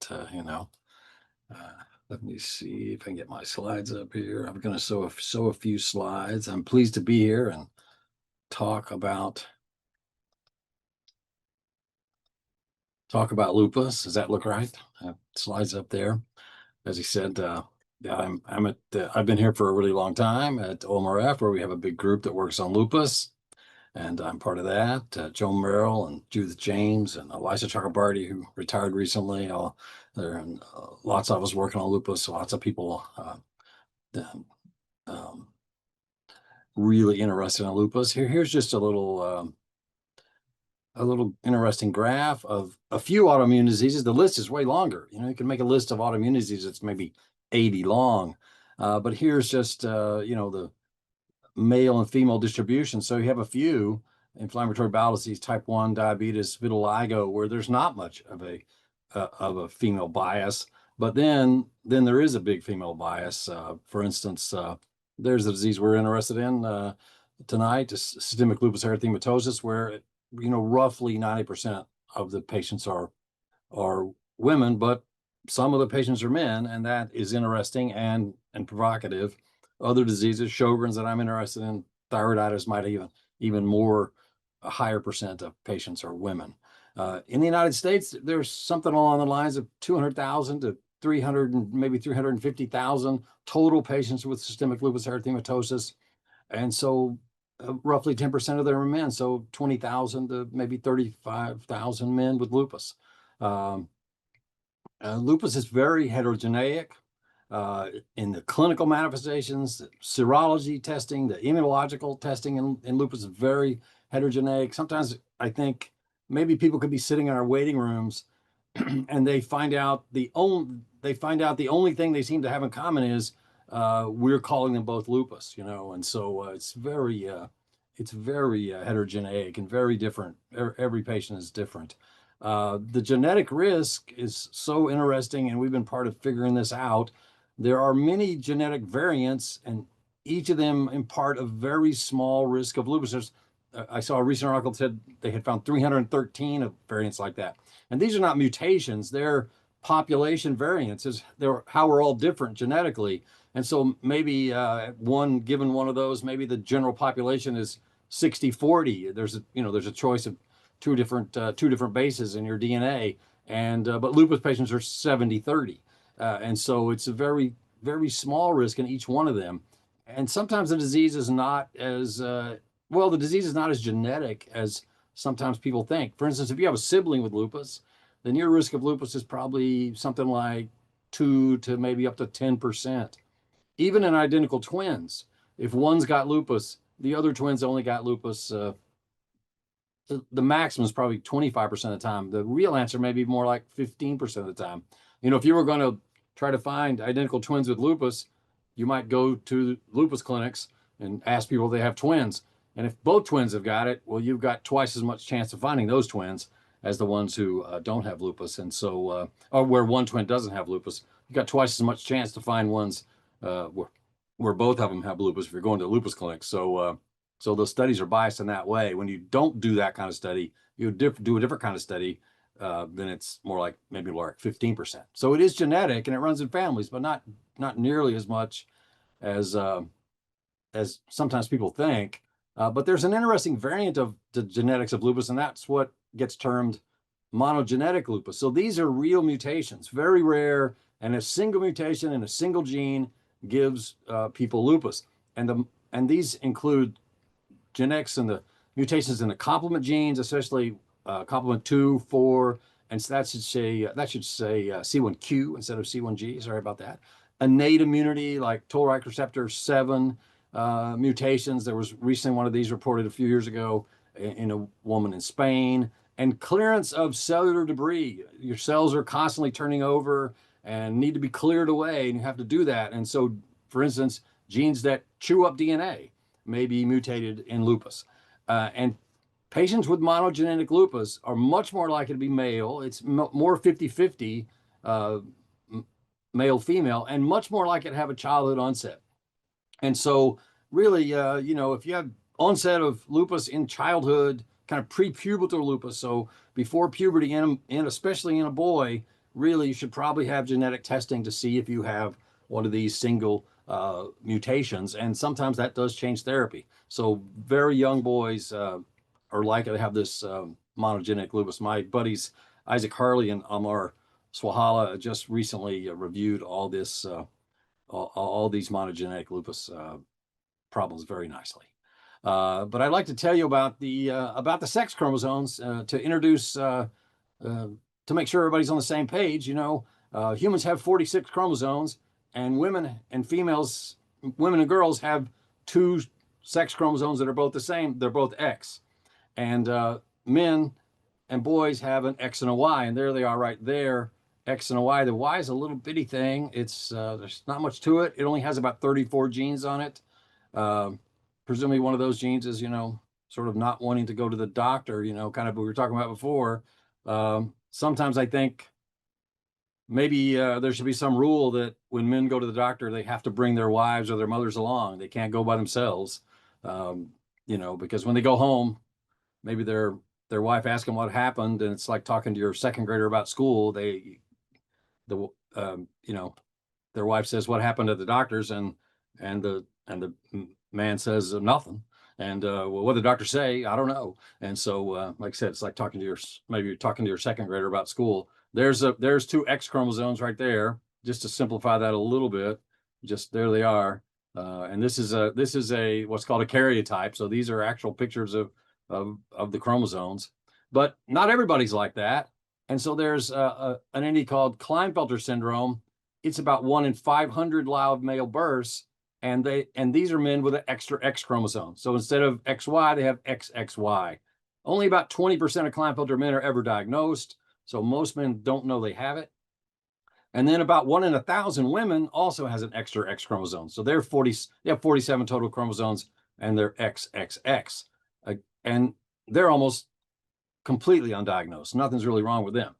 Let me see if I can get my slides up here. I'm going to show a few slides. I'm pleased to be here and talk about lupus. Does that look right? Slides up there. As he said, I've been here for a really long time at OMRF, where we have a big group that works on lupus, and I'm part of that. Joe Merrill and Judith James and Eliza Chakrabarty, who retired recently. Lots of us working on lupus. Lots of people really interested in lupus. Here's just a little interesting graph of a few autoimmune diseases. The list is way longer. You can make a list of autoimmune diseases that's maybe 80 long. But here's just, the male and female distribution. So you have a few: inflammatory bowel disease, type 1 diabetes, vitiligo, where there's not much of a female bias. But then there is a big female bias. For instance, there's a disease we're interested in tonight, systemic lupus erythematosus, where roughly 90% of the patients are women, but some of the patients are men, and that is interesting and provocative. Other diseases, Sjogren's, that I'm interested in, thyroiditis, might even more, a higher percent of patients are women. In the United States, there's something along the lines of 200,000 to 300 and maybe 350,000 total patients with systemic lupus erythematosus, and so roughly 10% of them are men, so 20,000 to maybe 35,000 men with lupus. Lupus is very heterogeneous in the clinical manifestations, the serology testing, the immunological testing in lupus is very heterogeneous. Sometimes I think maybe people could be sitting in our waiting rooms and they find out the only thing they seem to have in common is we're calling them both lupus, and so it's very heterogeneous and very different. Every patient is different. The genetic risk is so interesting, and we've been part of figuring this out. There are many genetic variants, and each of them impart a very small risk of lupus. I saw a recent article that said they had found 313 of variants like that. And these are not mutations, they're population variances. They're how we're all different genetically. And so maybe given one of those, maybe the general population is 60-40. There's a choice of two different bases in your DNA. But lupus patients are 70-30. And so it's a very, very small risk in each one of them. And sometimes the disease is not as genetic as sometimes people think. For instance, if you have a sibling with lupus, then your risk of lupus is probably something like 2 to maybe up to 10%. Even in identical twins, if one's got lupus, the other twins only got lupus. The maximum is probably 25% of the time. The real answer may be more like 15% of the time. If you were going to try to find identical twins with lupus, you might go to lupus clinics and ask people if they have twins. And if both twins have got it, well, you've got twice as much chance of finding those twins as the ones who don't have lupus. And so, or where one twin doesn't have lupus, you've got twice as much chance to find ones where both of them have lupus if you're going to a lupus clinic. So those studies are biased in that way. When you don't do that kind of study, you do a different kind of study, then it's more like 15%. So it is genetic and it runs in families, but not nearly as much as sometimes people think. But there's an interesting variant of the genetics of lupus, and that's what gets termed monogenetic lupus. So these are real mutations, very rare, and a single mutation in a single gene gives people lupus. And these include genetics and the mutations in the complement genes, especially complement 2, 4, and so that should say C1q instead of C1g. Sorry about that. Innate immunity, like toll-like receptor 7 mutations. There was recently one of these reported a few years ago in a woman in Spain. And clearance of cellular debris. Your cells are constantly turning over and need to be cleared away, and you have to do that. And so, for instance, genes that chew up DNA may be mutated in lupus. And patients with monogenic lupus are much more likely to be male. It's more 50-50 male-female, and much more likely to have a childhood onset. And so really, if you have onset of lupus in childhood, kind of pre-pubertal lupus, so before puberty, and especially in a boy, really you should probably have genetic testing to see if you have one of these single mutations. And sometimes that does change therapy. So very young boys are likely to have this monogenic lupus. My buddies Isaac Harley and Amar Swahala just recently reviewed all this, all these monogenic lupus problems very nicely. But I'd like to tell you about the sex chromosomes to introduce, to make sure everybody's on the same page. You know, humans have 46 chromosomes, and women and girls have 2 sex chromosomes that are both the same. They're both X. And men and boys have an X and a Y, and there they are right there, X and a Y. The Y is a little bitty thing. It's there's not much to it. It only has about 34 genes on it. Presumably one of those genes is, you know, sort of not wanting to go to the doctor, you know, kind of what we were talking about before. Sometimes I think maybe there should be some rule that when men go to the doctor, they have to bring their wives or their mothers along. They can't go by themselves, you know, because when they go home, maybe their wife asks them what happened, and it's like talking to your second grader about school. You know, their wife says what happened at the doctor's, and the man says nothing. And well, what did the doctor say? I don't know. And so, like I said, it's like talking to maybe you're talking to your second grader about school. There's 2 X chromosomes right there. Just to simplify that a little bit, just there they are. And this is a what's called a karyotype. So these are actual pictures of the chromosomes, but not everybody's like that. And so there's an entity called Klinefelter syndrome. It's about 1 in 500 live male births. And these are men with an extra X chromosome. So instead of XY, they have XXY. Only about 20% of Klinefelter men are ever diagnosed. So most men don't know they have it. And then about 1 in 1,000 women also has an extra X chromosome. So they have 47 total chromosomes, and they're XXX. And they're almost completely undiagnosed. Nothing's really wrong with them.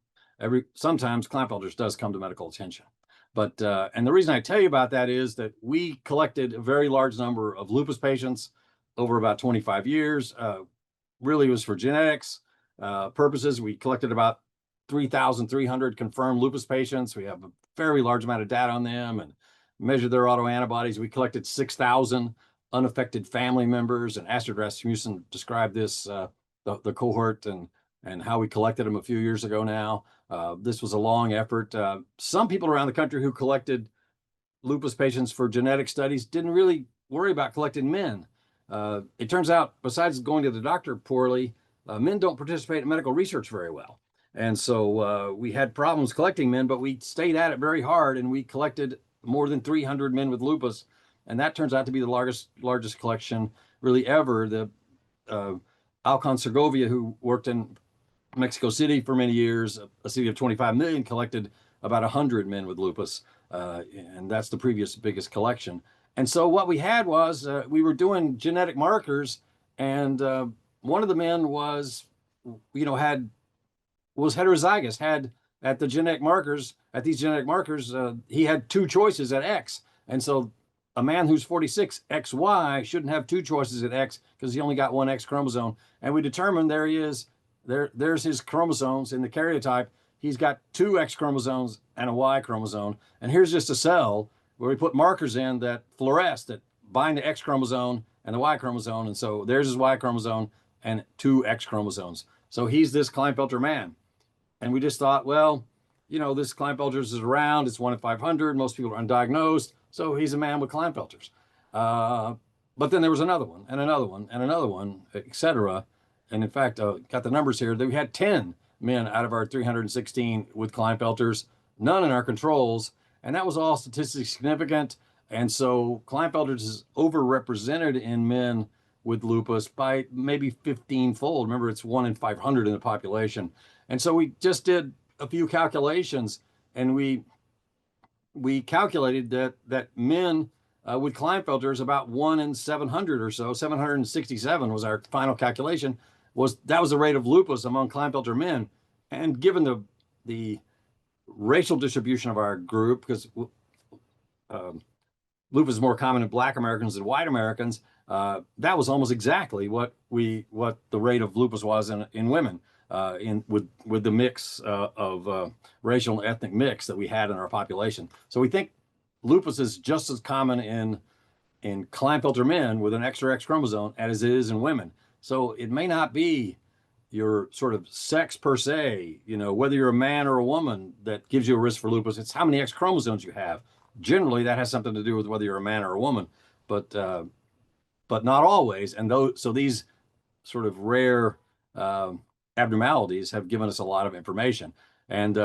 Sometimes Klinefelter's does come to medical attention. But and the reason I tell you about that is that we collected a very large number of lupus patients over about 25 years. Really was for genetics purposes. We collected about 3,300 confirmed lupus patients. We have a very large amount of data on them and measured their autoantibodies. We collected 6,000 unaffected family members, and Astrid Rasmussen described this, the cohort and how we collected them a few years ago now. This was a long effort. Some people around the country who collected lupus patients for genetic studies didn't really worry about collecting men. It turns out, besides going to the doctor poorly, men don't participate in medical research very well. And so we had problems collecting men, but we stayed at it very hard, and we collected more than 300 men with lupus. And that turns out to be the largest collection really ever. The Alcon Segovia, who worked in Mexico City for many years, a city of 25 million, collected about 100 men with lupus. And that's the previous biggest collection. And so what we had was we were doing genetic markers, and one of the men was heterozygous, had at these genetic markers, he had 2 choices at X. And so a man who's 46 XY shouldn't have 2 choices at X because he only got 1 X chromosome. And we determined there he is. There's his chromosomes in the karyotype. He's got 2 X chromosomes and a Y chromosome. And here's just a cell where we put markers in that fluoresce, that bind the X chromosome and the Y chromosome. And so there's his Y chromosome and 2 X chromosomes. So he's this Klinefelter man. And we just thought, well, you know, this Klinefelter's is around. It's 1 in 500. Most people are undiagnosed. So he's a man with Klinefelters. But then there was another one and another one and another one, et cetera. And in fact, got the numbers here. We had 10 men out of our 316 with Klinefelters, none in our controls. And that was all statistically significant. And so Klinefelters is overrepresented in men with lupus by maybe 15-fold. Remember, it's 1 in 500 in the population. And so we just did a few calculations, and we calculated that men with Klinefelters, about 1 in 700 or so, 767 was our final calculation. That was the rate of lupus among Klinefelter men. And given the racial distribution of our group, because lupus is more common in Black Americans than white Americans, that was almost exactly what the rate of lupus was in women. with the mix of racial and ethnic mix that we had in our population. So we think lupus is just as common in Klinefelter men with an extra X chromosome as it is in women. So it may not be your sort of sex per se, whether you're a man or a woman that gives you a risk for lupus. It's how many X chromosomes you have. Generally, that has something to do with whether you're a man or a woman, but not always. And so these sort of rare abnormalities have given us a lot of information. And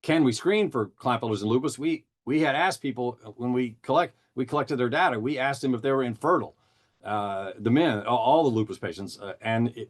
can we screen for Klinefelters and lupus? We had asked people when we collected their data. We asked them if they were infertile, the men, all the lupus patients, any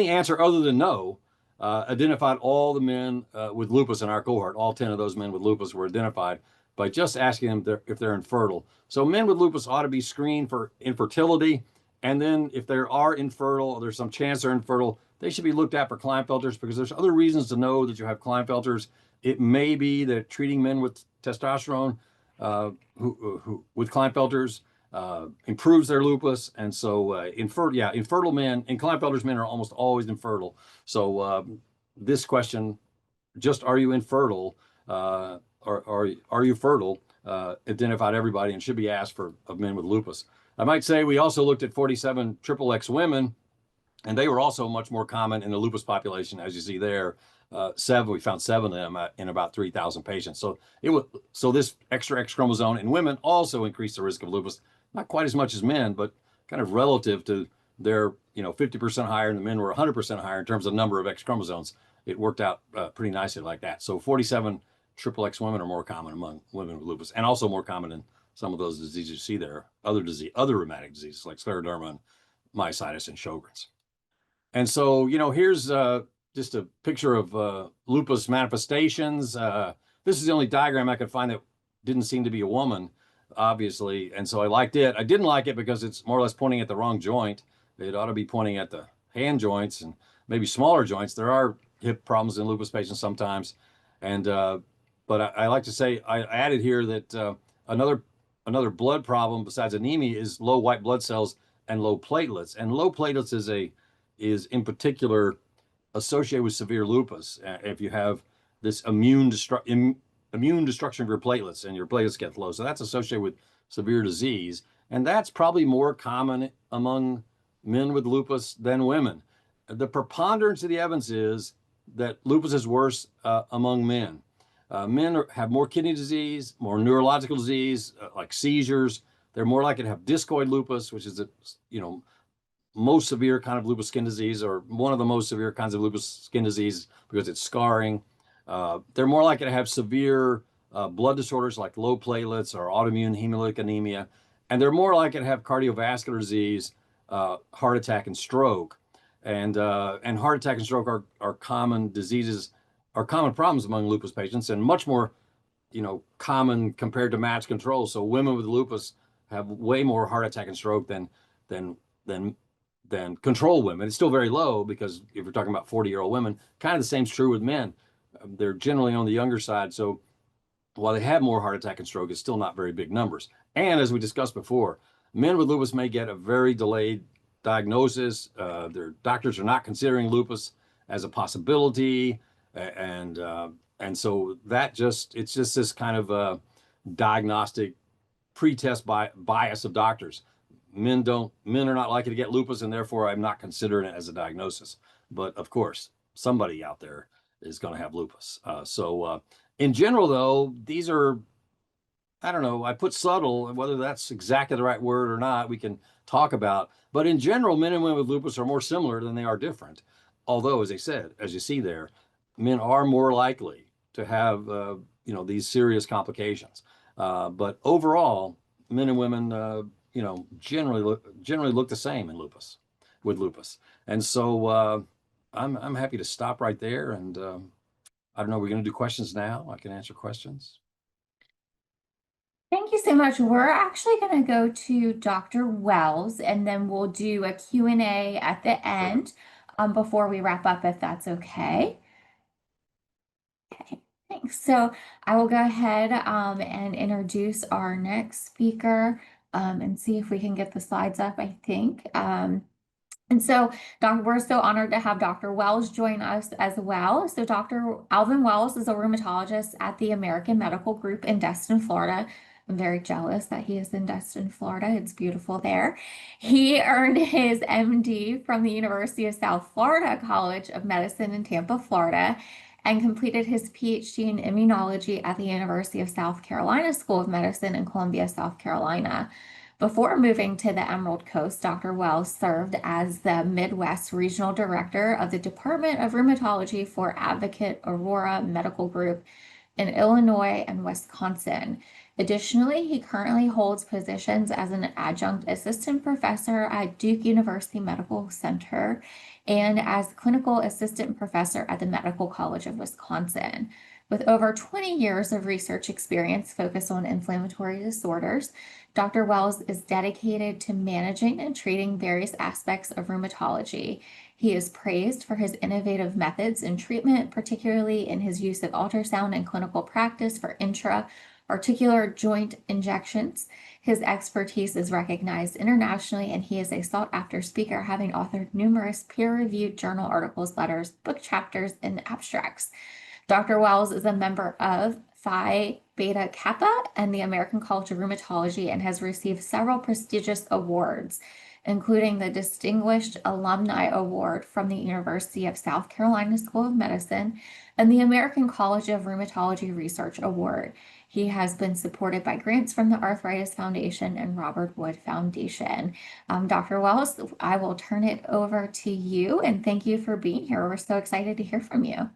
answer other than no identified all the men with lupus in our cohort. All 10 of those men with lupus were identified by just asking them if they're infertile. So men with lupus ought to be screened for infertility. And then if they are infertile, or there's some chance they're infertile, they should be looked at for Klinefelters, because there's other reasons to know that you have Klinefelters. It may be that treating men with testosterone who with Klinefelters improves their lupus. And so infertile men and Klinefelters men are almost always infertile. So this question, just are you infertile, or are you fertile, identified everybody and should be asked of men with lupus. I might say we also looked at 47 XXX women, and they were also much more common in the lupus population, as you see there. We found 7 of them in about 3,000 patients. So this extra X chromosome in women also increased the risk of lupus, not quite as much as men, but kind of relative to their 50% higher, and the men were 100% higher in terms of number of X chromosomes. It worked out pretty nicely like that. So 47 XXX women are more common among women with lupus, and also more common in some of those diseases you see there, other rheumatic diseases like scleroderma and myositis and Sjogren's. And so, here's just a picture of lupus manifestations. This is the only diagram I could find that didn't seem to be a woman, obviously. And so I liked it. I didn't like it because it's more or less pointing at the wrong joint. It ought to be pointing at the hand joints and maybe smaller joints. There are hip problems in lupus patients sometimes. And but I like to say, I added here that another blood problem besides anemia is low white blood cells and low platelets. And low platelets is in particular associated with severe lupus. If you have this immune destruction of your platelets and your platelets get low, so that's associated with severe disease, and that's probably more common among men with lupus than women. The preponderance of the evidence is that lupus is worse among men. Men have more kidney disease, more neurological disease, like seizures. They're more likely to have discoid lupus, which is the most severe kind of lupus skin disease, or one of the most severe kinds of lupus skin disease because it's scarring. They're more likely to have severe blood disorders like low platelets or autoimmune hemolytic anemia, and they're more likely to have cardiovascular disease, heart attack, and stroke. And heart attack and stroke are common diseases, are common problems among lupus patients, and much more, common compared to matched control. So women with lupus have way more heart attack and stroke than control women. It's still very low because if you're talking about 40-year-old women, kind of the same is true with men. They're generally on the younger side. So while they have more heart attack and stroke, it's still not very big numbers. And as we discussed before, men with lupus may get a very delayed diagnosis. Their doctors are not considering lupus as a possibility. And so it's just this kind of diagnostic pretest bias of doctors. Men are not likely to get lupus, and therefore I'm not considering it as a diagnosis. But of course, somebody out there is going to have lupus. So in general, though, these are, I don't know, I put subtle, whether that's exactly the right word or not, we can talk about. But in general, men and women with lupus are more similar than they are different. Although, as I said, as you see there, men are more likely to have, these serious complications. But overall, men and women, generally look the same with lupus. And so I'm happy to stop right there. And I don't know, we're going to do questions now. I can answer questions. Thank you so much. We're actually going to go to Dr. Wells, and then we'll do a Q&A at the end before we wrap up, if that's okay. Okay, thanks. So I will go ahead and introduce our next speaker and see if we can get the slides up, I think. And so, we're so honored to have Dr. Wells join us as well. So, Dr. Alvin Wells is a rheumatologist at the American Medical Group in Destin, Florida. I'm very jealous that he is in Destin, Florida. It's beautiful there. He earned his MD from the University of South Florida College of Medicine in Tampa, Florida, and completed his PhD in immunology at the University of South Carolina School of Medicine in Columbia, South Carolina. Before moving to the Emerald Coast, Dr. Wells served as the Midwest Regional Director of the Department of Rheumatology for Advocate Aurora Medical Group in Illinois and Wisconsin. Additionally, he currently holds positions as an adjunct assistant professor at Duke University Medical Center and as clinical assistant professor at the Medical College of Wisconsin. With over 20 years of research experience focused on inflammatory disorders, Dr. Wells is dedicated to managing and treating various aspects of rheumatology. He is praised for his innovative methods in treatment, particularly in his use of ultrasound in clinical practice for intra-articular joint injections. His expertise is recognized internationally, and he is a sought-after speaker, having authored numerous peer-reviewed journal articles, letters, book chapters, and abstracts. Dr. Wells is a member of Phi Beta Kappa and the American College of Rheumatology and has received several prestigious awards, including the Distinguished Alumni Award from the University of South Carolina School of Medicine and the American College of Rheumatology Research Award. He has been supported by grants from the Arthritis Foundation and Robert Wood Foundation. Dr. Wells, I will turn it over to you, and thank you for being here. We're so excited to hear from you.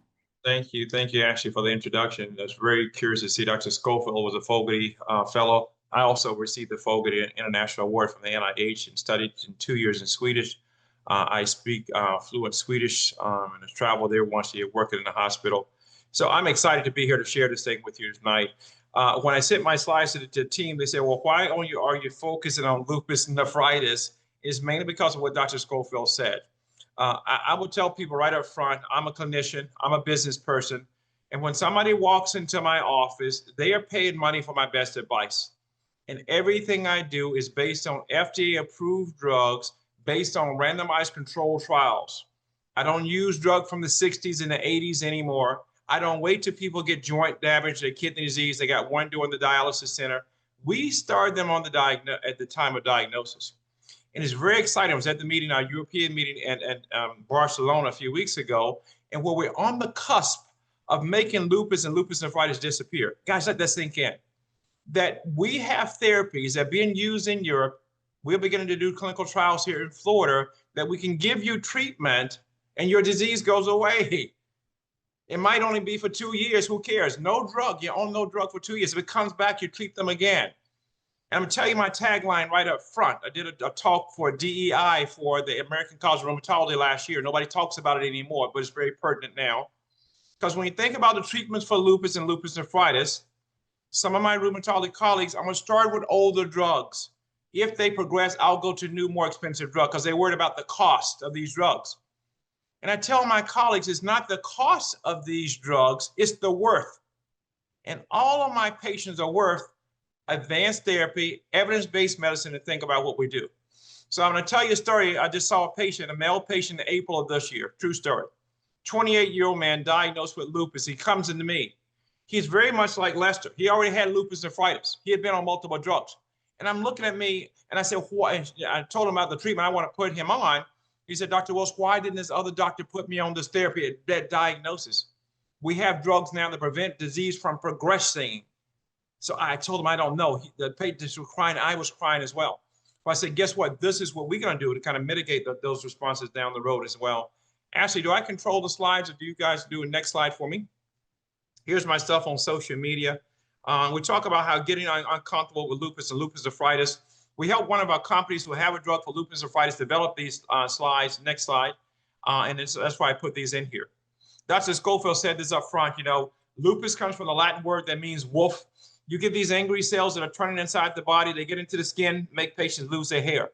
Thank you, Ashley, for the introduction. I was very curious to see Dr. Schofield was a Fogarty fellow. I also received the Fogarty International Award from the NIH and studied 2 years in Swedish. I speak fluent Swedish and have traveled there once a year working in the hospital. So I'm excited to be here to share this thing with you tonight. When I sent my slides to the team, they said, well, why are you focusing on lupus nephritis? It's mainly because of what Dr. Schofield said. I will tell people right up front, I'm a clinician, I'm a business person. And when somebody walks into my office, they are paid money for my best advice. And everything I do is based on FDA approved drugs, based on randomized controlled trials. I don't use drugs from the 60s and the 80s anymore. I don't wait till people get joint damage, their kidney disease, they got one doing the dialysis center. We start them on at the time of diagnosis. And it's very exciting. I was at the meeting, our European meeting at Barcelona a few weeks ago, and where we're on the cusp of making lupus and lupus nephritis disappear. Guys, let that sink in. That we have therapies that are being used in Europe. We're beginning to do clinical trials here in Florida that we can give you treatment and your disease goes away. It might only be for 2 years. Who cares? No drug. You're on no drug for 2 years. If it comes back, you treat them again. And I'm going to tell you my tagline right up front. I did a talk for DEI for the American College of Rheumatology last year. Nobody talks about it anymore, but it's very pertinent now. Because when you think about the treatments for lupus and lupus nephritis, some of my rheumatology colleagues, I'm going to start with older drugs. If they progress, I'll go to new, more expensive drugs because they're worried about the cost of these drugs. And I tell my colleagues, it's not the cost of these drugs, it's the worth. And all of my patients are worth advanced therapy, evidence-based medicine, to think about what we do. So I'm going to tell you a story. I just saw a patient, a male patient in April of this year. True story. 28-year-old man diagnosed with lupus. He comes into me. He's very much like Lester. He already had lupus nephritis. He had been on multiple drugs. And I'm looking at me and I said, why? I told him about the treatment I want to put him on. He said, Dr. Wells, why didn't this other doctor put me on this therapy at that diagnosis? We have drugs now that prevent disease from progressing. So I told him, I don't know. The patients were crying. I was crying as well. So I said, guess what? This is what we're going to do to kind of mitigate those responses down the road as well. Ashley, do I control the slides or do you guys do a next slide for me? Here's my stuff on social media. We talk about how getting uncomfortable with lupus and lupus nephritis. We help one of our companies who have a drug for lupus nephritis develop these slides. Next slide. And that's why I put these in here. Dr. Schofield said this up front. You know, lupus comes from the Latin word that means wolf. You get these angry cells that are turning inside the body. They get into the skin, make patients lose their hair.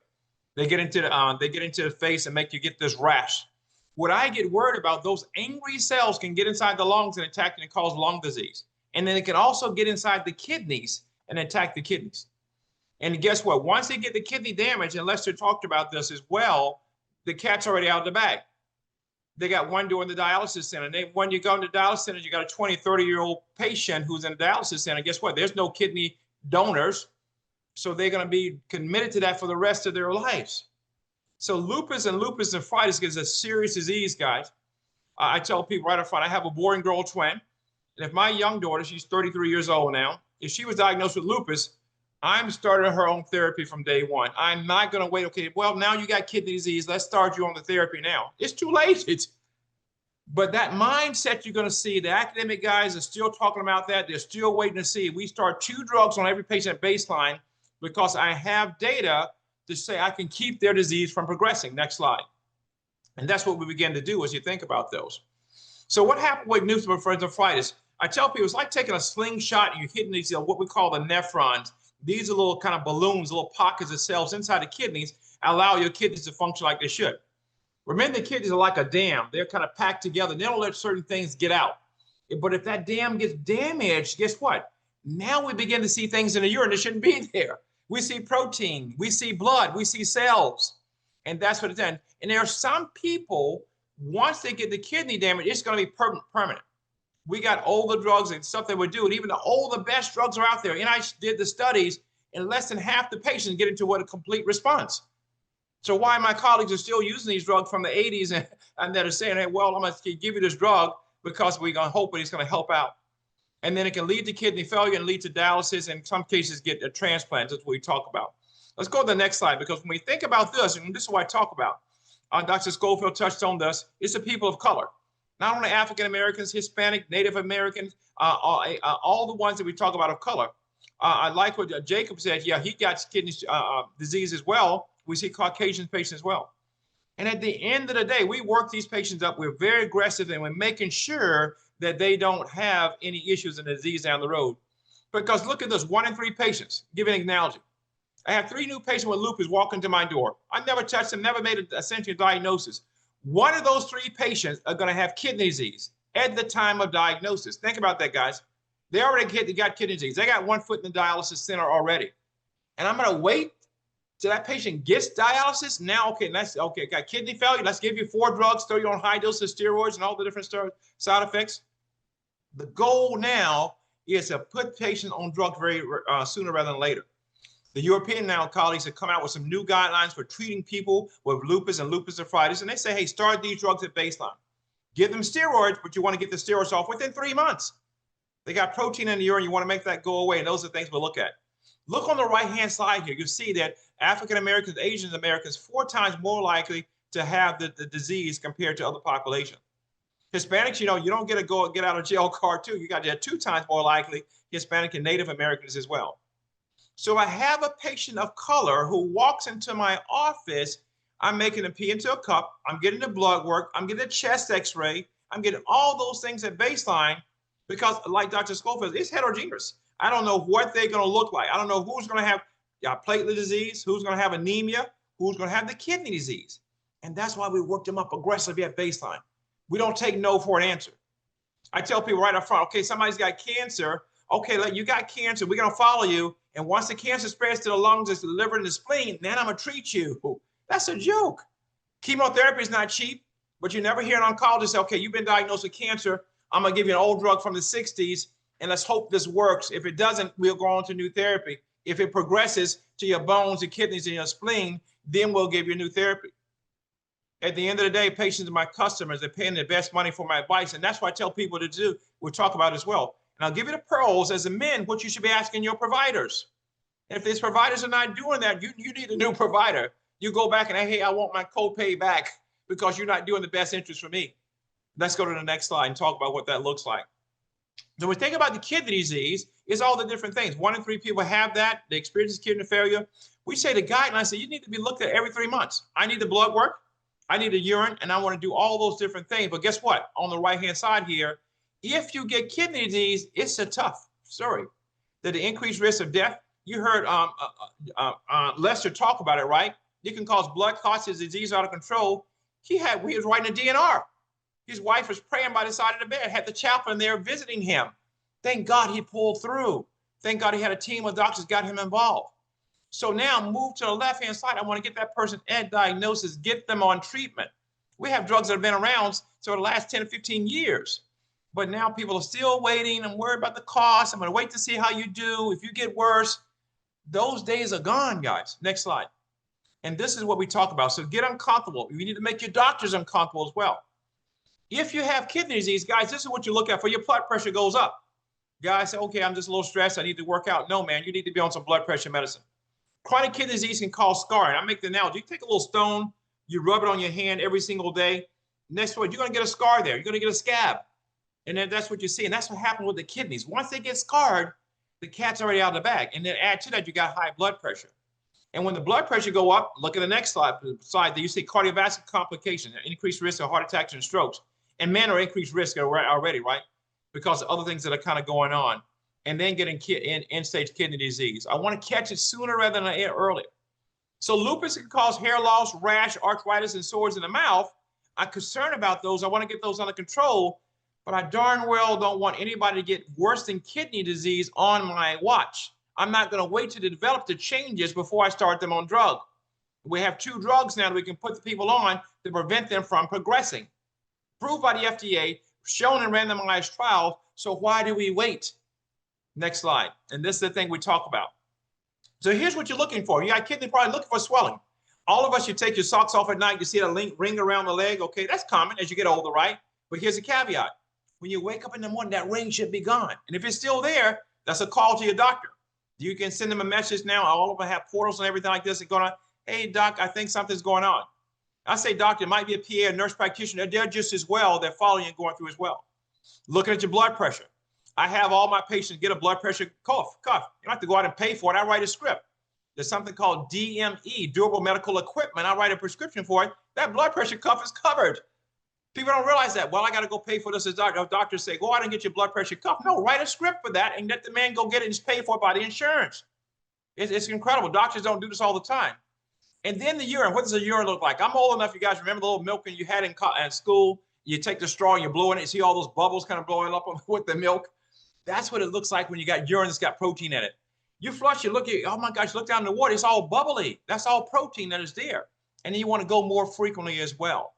They get into the face and make you get this rash. What I get worried about, those angry cells can get inside the lungs and attack and cause lung disease. And then it can also get inside the kidneys and attack the kidneys. And guess what? Once they get the kidney damage, and Lester talked about this as well, the cat's already out of the bag. They got one doing the dialysis center. And when you go into dialysis center, you got a 20, 30-year-old patient who's in a dialysis center. Guess what? There's no kidney donors. So they're going to be committed to that for the rest of their lives. So lupus and lupus nephritis is a serious disease, guys. I tell people right up front, I have a boy and girl twin. And if my young daughter, she's 33 years old now, if she was diagnosed with lupus, I'm starting her own therapy from day one. I'm not going to wait. Okay, well, now you got kidney disease. Let's start you on the therapy now. It's too late. But that mindset you're going to see, the academic guys are still talking about that. They're still waiting to see. We start 2 drugs on every patient at baseline because I have data to say I can keep their disease from progressing. Next slide. And that's what we begin to do as you think about those. So what happened with nephritis? I tell people it's like taking a slingshot and you're hitting these, what we call the nephrons. These are little kind of balloons, little pockets of cells inside the kidneys, allow your kidneys to function like they should. Remember, the kidneys are like a dam. They're kind of packed together. They don't let certain things get out. But if that dam gets damaged, guess what? Now we begin to see things in the urine that shouldn't be there. We see protein, we see blood, we see cells. And that's what it's done. And there are some people, once they get the kidney damage, it's going to be permanent. We got all the drugs and stuff that we're doing. Even all the best drugs are out there. And I did the studies, and less than half the patients get into what a complete response. So why my colleagues are still using these drugs from the 80s and that are saying, hey, well, I'm going to give you this drug because we're going to hope it's going to help out. And then it can lead to kidney failure and lead to dialysis, and in some cases get a transplant. That's what we talk about. Let's go to the next slide, because when we think about this, and this is what I talk about, Dr. Schofield touched on this, it's the people of color. Not only African Americans, Hispanic, Native Americans, all the ones that we talk about of color. I like what Jacob said. Yeah, he got kidney disease as well. We see Caucasian patients as well. And at the end of the day, we work these patients up. We're very aggressive, and we're making sure that they don't have any issues in the disease down the road. Because look at this, 1 in 3 patients. Give you an analogy. I have 3 new patients with lupus walk into my door. I never touched them, never made a central diagnosis. 1 of those 3 patients are going to have kidney disease at the time of diagnosis. Think about that, guys. They already got kidney disease. They got 1 foot in the dialysis center already. And I'm going to wait till that patient gets dialysis. Now, okay, got kidney failure. Let's give you 4 drugs, throw you on high doses of steroids and all the different side effects. The goal now is to put patients on drugs very sooner rather than later. The European now colleagues have come out with some new guidelines for treating people with lupus and lupus nephritis. And they say, hey, start these drugs at baseline. Give them steroids, but you want to get the steroids off within 3 months. They got protein in the urine. You want to make that go away. And those are things we'll look at. Look on the right-hand side here. You see that African Americans, Asian Americans, 4 times more likely to have the disease compared to other populations. Hispanics, you don't get a get out of jail card too. You got 2 times more likely Hispanic and Native Americans as well. So I have a patient of color who walks into my office. I'm making them pee into a cup. I'm getting the blood work. I'm getting a chest x-ray. I'm getting all those things at baseline because, like Dr. Schofield, it's heterogeneous. I don't know what they're going to look like. I don't know who's going to have platelet disease, who's going to have anemia, who's going to have the kidney disease. And that's why we worked them up aggressively at baseline. We don't take no for an answer. I tell people right up front, okay, somebody's got cancer. Okay, you got cancer. We're going to follow you. And once the cancer spreads to the lungs, it's the liver and the spleen, then I'm going to treat you. That's a joke. Chemotherapy is not cheap, but you never hear an oncologist say, okay, you've been diagnosed with cancer. I'm going to give you an old drug from the 60s, and let's hope this works. If it doesn't, we'll go on to new therapy. If it progresses to your bones, your kidneys, and your spleen, then we'll give you new therapy. At the end of the day, patients are my customers. They're paying the best money for my advice, and that's what I tell people to do. We'll talk about as well. And I'll give you the pearls as a men, what you should be asking your providers. And if these providers are not doing that, you need a new provider. You go back and, hey, I want my copay back because you're not doing the best interest for me. Let's go to the next slide and talk about what that looks like. So when we think about the kidney disease, it's all the different things. 1 in 3 people have that. They experience kidney failure. We say the guidelines say you need to be looked at every 3 months. I need the blood work. I need the urine, and I want to do all those different things. But guess what? On the right-hand side here, if you get kidney disease, it's a tough story. That the increased risk of death, you heard Lester talk about it, right? It can cause blood clots, his disease out of control. He was writing a DNR. His wife was praying by the side of the bed, had the chaplain there visiting him. Thank God he pulled through. Thank God he had a team of doctors got him involved. So now move to the left-hand side. I want to get that person a diagnosis, get them on treatment. We have drugs that have been around for the last 10 to 15 years. But now people are still waiting and worried about the cost. I'm going to wait to see how you do. If you get worse, those days are gone, guys. Next slide. And this is what we talk about. So get uncomfortable. You need to make your doctors uncomfortable as well. If you have kidney disease, guys, this is what you look at for. Your blood pressure goes up. Guys say, okay, I'm just a little stressed. I need to work out. No, man, you need to be on some blood pressure medicine. Chronic kidney disease can cause scarring. I make the analogy. You take a little stone, you rub it on your hand every single day. Next week, you're going to get a scar there. You're going to get a scab. And then that's what you see. And that's what happens with the kidneys. Once they get scarred, the cat's already out of the bag. And then add to that, you got high blood pressure. And when the blood pressure go up, look at the next slide there, you see cardiovascular complications, increased risk of heart attacks and strokes. And men are increased risk already, right? Because of other things that are kind of going on. And then getting end-stage kidney disease. I want to catch it sooner rather than earlier. So lupus can cause hair loss, rash, arthritis, and sores in the mouth. I'm concerned about those. I want to get those under control, but I darn well don't want anybody to get worse than kidney disease on my watch. I'm not going to wait till they develop the changes before I start them on drug. We have 2 drugs now that we can put the people on to prevent them from progressing. Approved by the FDA, shown in randomized trials. So why do we wait? Next slide. And this is the thing we talk about. So here's what you're looking for. You got kidney problem, looking for swelling. All of us, you take your socks off at night, you see a ring around the leg. Okay, that's common as you get older, right? But here's a caveat. When you wake up in the morning, that ring should be gone. And if it's still there, that's a call to your doctor. You can send them a message now. All of them have portals and everything like this. And going on, hey, doc, I think something's going on. I say, doctor, it might be a PA, a nurse practitioner. They're just as well. They're following and going through as well. Looking at your blood pressure. I have all my patients get a blood pressure cuff. You don't have to go out and pay for it. I write a script. There's something called DME, durable medical equipment. I write a prescription for it. That blood pressure cuff is covered. People don't realize that. Well, I got to go pay for this. As doctors say, go out and get your blood pressure cuff. No, write a script for that and let the man go get it and it's paid for by the insurance. It's incredible. Doctors don't do this all the time. And then the urine. What does the urine look like? I'm old enough, you guys remember the little milking you had in school? You take the straw and you blow in it. You see all those bubbles kind of blowing up with the milk? That's what it looks like when you got urine that's got protein in it. You flush, you look at, oh my gosh, look down in the water. It's all bubbly. That's all protein that is there. And then you want to go more frequently as well.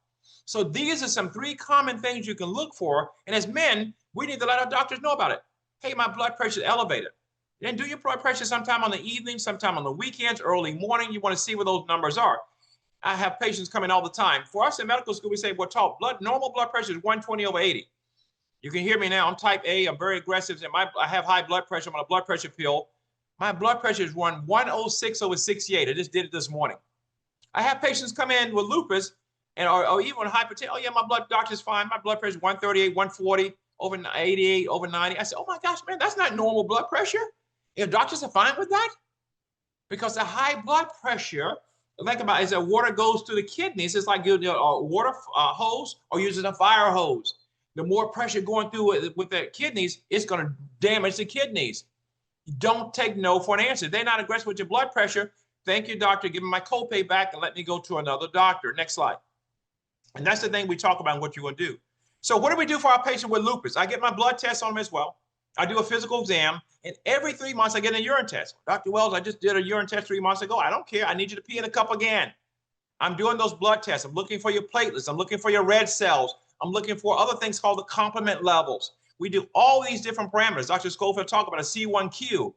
So these are some 3 common things you can look for. And as men, we need to let our doctors know about it. Hey, my blood pressure is elevated. Then do your blood pressure sometime on the evening, sometime on the weekends, early morning. You want to see where those numbers are. I have patients come in all the time. For us in medical school, we say we're taught normal blood pressure is 120/80. You can hear me now. I'm type A. I'm very aggressive. And I have high blood pressure. I'm on a blood pressure pill. My blood pressure is 106/68. I just did it this morning. I have patients come in with lupus and or even hypertension. Oh yeah, my blood doctor's fine. My blood pressure is 138, 140, over 88, over 90. I said, oh my gosh, man, that's not normal blood pressure. If doctors are fine with that, because the high blood pressure, think about it, as the water goes through the kidneys, it's like using a water hose or using a fire hose. The more pressure going through with the kidneys, it's going to damage the kidneys. Don't take no for an answer. They're not aggressive with your blood pressure. Thank you, doctor. Give me my copay back and let me go to another doctor. Next slide. And that's the thing we talk about and what you're going to do. So what do we do for our patient with lupus? I get my blood test on them as well. I do a physical exam. And every 3 months, I get a urine test. Dr. Wells, I just did a urine test 3 months ago. I don't care. I need you to pee in a cup again. I'm doing those blood tests. I'm looking for your platelets. I'm looking for your red cells. I'm looking for other things called the complement levels. We do all these different parameters. Dr. Schofield talked about a C1Q.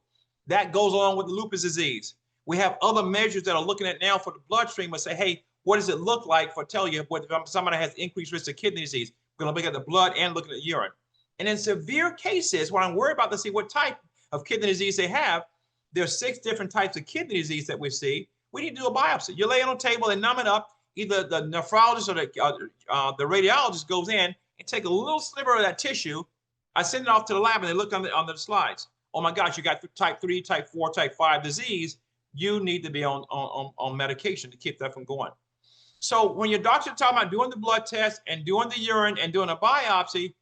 That goes along with the lupus disease. We have other measures that are looking at now for the bloodstream and say, hey, what does it look like for tell you what somebody has increased risk of kidney disease? We're going to look at the blood and look at the urine. And in severe cases, when I'm worried about to see what type of kidney disease they have, there's 6 different types of kidney disease that we see. We need to do a biopsy. You lay it on the table and numb it up. Either the nephrologist or the radiologist goes in and take a little sliver of that tissue. I send it off to the lab and they look on the slides. Oh my gosh, you got type 3, type 4, type 5 disease. You need to be on medication to keep that from going. So when your doctor talking about doing the blood test and doing the urine and doing a biopsy,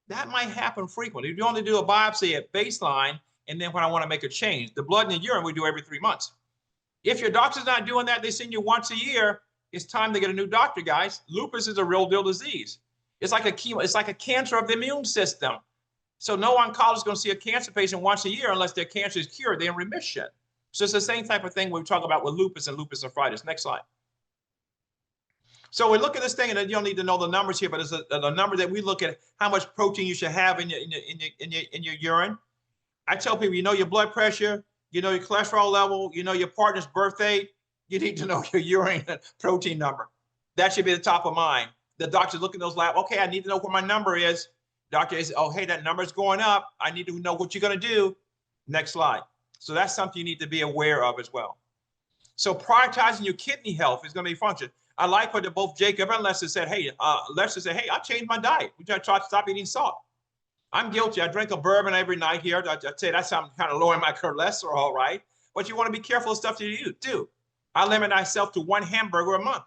that might happen frequently. You only do a biopsy at baseline, and then when I want to make a change, the blood and the urine we do every 3 months. If your doctor's not doing that, they send you once a year. It's time to get a new doctor, guys. Lupus is a real deal disease. It's like a cancer of the immune system. So no oncologist is going to see a cancer patient once a year unless their cancer is cured. They're in remission. So it's the same type of thing we talk about with lupus and lupus nephritis. Next slide. So we look at this thing, and you don't need to know the numbers here, but it's a number that we look at how much protein you should have in your urine. I tell people, you know your blood pressure, you know your cholesterol level, you know your partner's birth date. You need to know your urine protein number. That should be the top of mind. The doctor's looking at those labs. Okay, I need to know what my number is. Doctor is, oh, hey, that number is going up. I need to know what you're going to do. Next slide. So that's something you need to be aware of as well. So prioritizing your kidney health is going to be function. I like what both Jacob and Lester said. Hey, Lester said, hey, I changed my diet. We tried to stop eating salt. I'm guilty. I drink a bourbon every night here. I say that's how I'm kind of lowering my cholesterol, right? But you want to be careful of stuff that you do. I limit myself to 1 hamburger a month.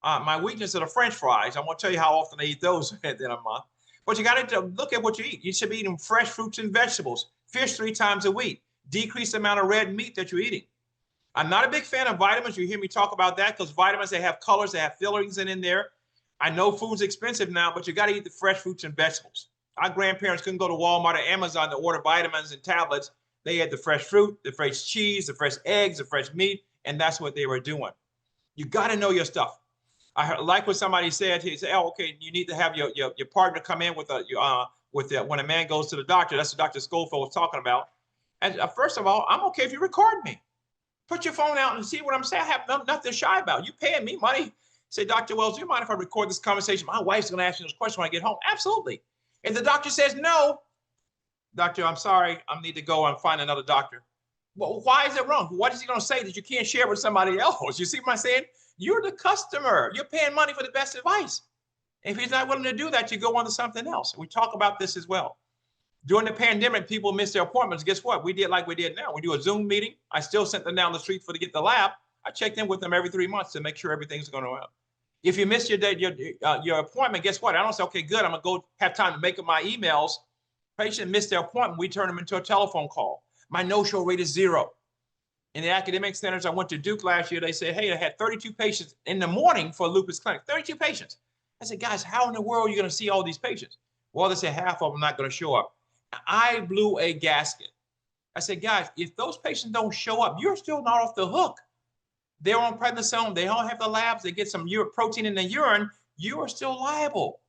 My weakness are the French fries. I won't tell you how often I eat those in a month. But you got to look at what you eat. You should be eating fresh fruits and vegetables, fish 3 times a week, decrease the amount of red meat that you're eating. I'm not a big fan of vitamins. You hear me talk about that because vitamins, they have colors, they have fillings in there. I know food's expensive now, but you got to eat the fresh fruits and vegetables. Our grandparents couldn't go to Walmart or Amazon to order vitamins and tablets. They had the fresh fruit, the fresh cheese, the fresh eggs, the fresh meat, and that's what they were doing. You got to know your stuff. I like what somebody said. He said, "Oh, okay, you need to have your partner come in with when a man goes to the doctor." That's what Dr. Schofield was talking about. And first of all, I'm okay if you record me. Put your phone out and see what I'm saying. I have nothing to shy about. You paying me money. Say, Dr. Wells, do you mind if I record this conversation? My wife's going to ask you this question when I get home. Absolutely. If the doctor says no, doctor, I'm sorry, I need to go and find another doctor. Well, why is it wrong? What is he going to say that you can't share with somebody else? You see what I'm saying? You're the customer. You're paying money for the best advice. If he's not willing to do that, you go on to something else. We talk about this as well. During the pandemic, people missed their appointments. Guess what? We did like we did now. We do a Zoom meeting. I still sent them down the street to get the lab. I checked in with them every 3 months to make sure everything's going well. If you miss your appointment, guess what? I don't say, okay, good. I'm going to go have time to make up my emails. Patient missed their appointment. We turn them into a telephone call. My no-show rate is 0. In the academic centers, I went to Duke last year. They said, hey, I had 32 patients in the morning for a lupus clinic, 32 patients. I said, guys, how in the world are you going to see all these patients? Well, they said half of them not going to show up. I blew a gasket. I said, guys, if those patients don't show up, you're still not off the hook. They're on prednisone. They don't have the labs. They get some protein in the urine. You are still liable.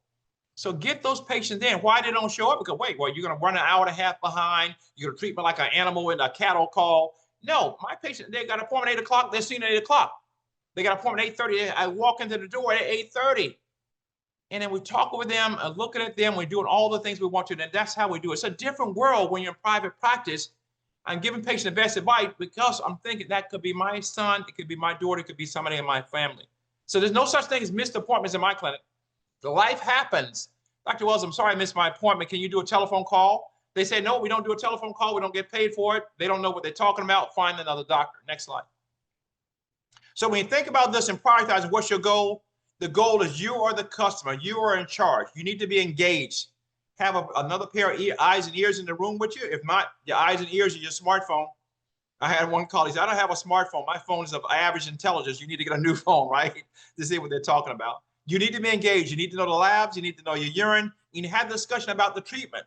So get those patients in. Why they don't show up? Because wait, well, you're going to run an hour and a half behind. You're going to treat me like an animal in a cattle call. No, my patient, they got an appointment at 8 o'clock. They're seen at 8 o'clock. They got an appointment at 8:30. I walk into the door at 8:30. And then we talk with them, looking at them. We're doing all the things we want to. And that's how we do it. It's a different world when you're in private practice. I'm giving patients the best advice because I'm thinking that could be my son. It could be my daughter. It could be somebody in my family. So there's no such thing as missed appointments in my clinic. The life happens. Dr. Wells, I'm sorry I missed my appointment. Can you do a telephone call? They say, no, we don't do a telephone call. We don't get paid for it. They don't know what they're talking about. Find another doctor. Next slide. So when you think about this and prioritizing, what's your goal? The goal is you are the customer. You are in charge. You need to be engaged. Have another pair of eyes and ears in the room with you. If not, your eyes and ears are your smartphone. I had one colleague say, I don't have a smartphone. My phone is of average intelligence. You need to get a new phone, right? To see what they're talking about. You need to be engaged. You need to know the labs. You need to know your urine. You need to have a discussion about the treatment.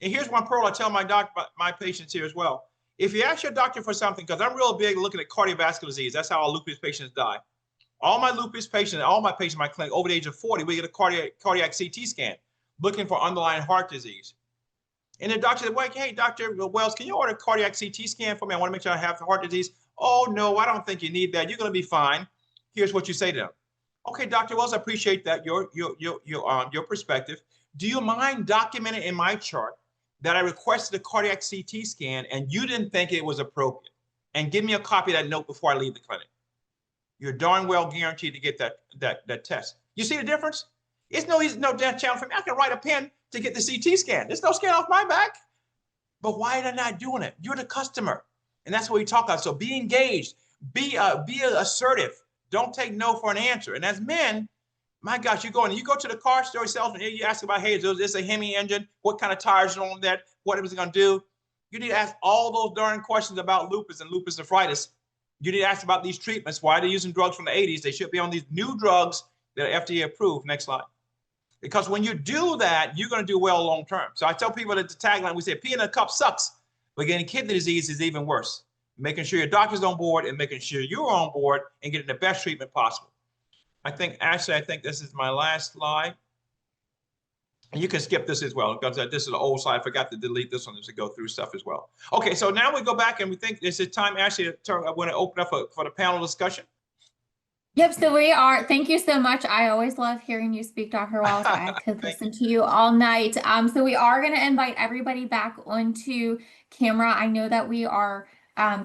And here's one pearl I tell my patients here as well. If you ask your doctor for something, because I'm real big looking at cardiovascular disease, that's how our lupus patients die. All my lupus patients, all my patients in my clinic over the age of 40, we get a cardiac CT scan looking for underlying heart disease. And the doctor said, well, hey, Dr. Wells, can you order a cardiac CT scan for me? I want to make sure I have the heart disease. Oh, no, I don't think you need that. You're going to be fine. Here's what you say to them. Okay, Dr. Wells, I appreciate that, your perspective. Do you mind documenting in my chart that I requested a cardiac CT scan and you didn't think it was appropriate? And give me a copy of that note before I leave the clinic. You're darn well guaranteed to get that test. You see the difference? It's no death challenge for me. I can write a pen to get the CT scan. There's no scan off my back. But why are they not doing it? You're the customer. And that's what we talk about. So be engaged. Be assertive. Don't take no for an answer. And as men, my gosh, you go to the car store salesman, you ask about, hey, is this a Hemi engine? What kind of tires are on that? What is it going to do? You need to ask all those darn questions about lupus and lupus nephritis. You need to ask about these treatments. Why are they using drugs from the 80s? They should be on these new drugs that are FDA approved. Next slide. Because when you do that, you're going to do well long term. So I tell people that the tagline, we say pee in a cup sucks, but getting kidney disease is even worse. making sure your doctor's on board and making sure you're on board and getting the best treatment possible. I think this is my last slide. And you can skip this as well, because this is an old slide. I forgot to delete this one to go through stuff as well. Okay, so now we go back and we think this is time, Ashley, I want to open up for the panel discussion. Yep, so we are. Thank you so much. I always love hearing you speak, Dr. Wells. I could listen to you all night. So we are going to invite everybody back onto camera. I know that we are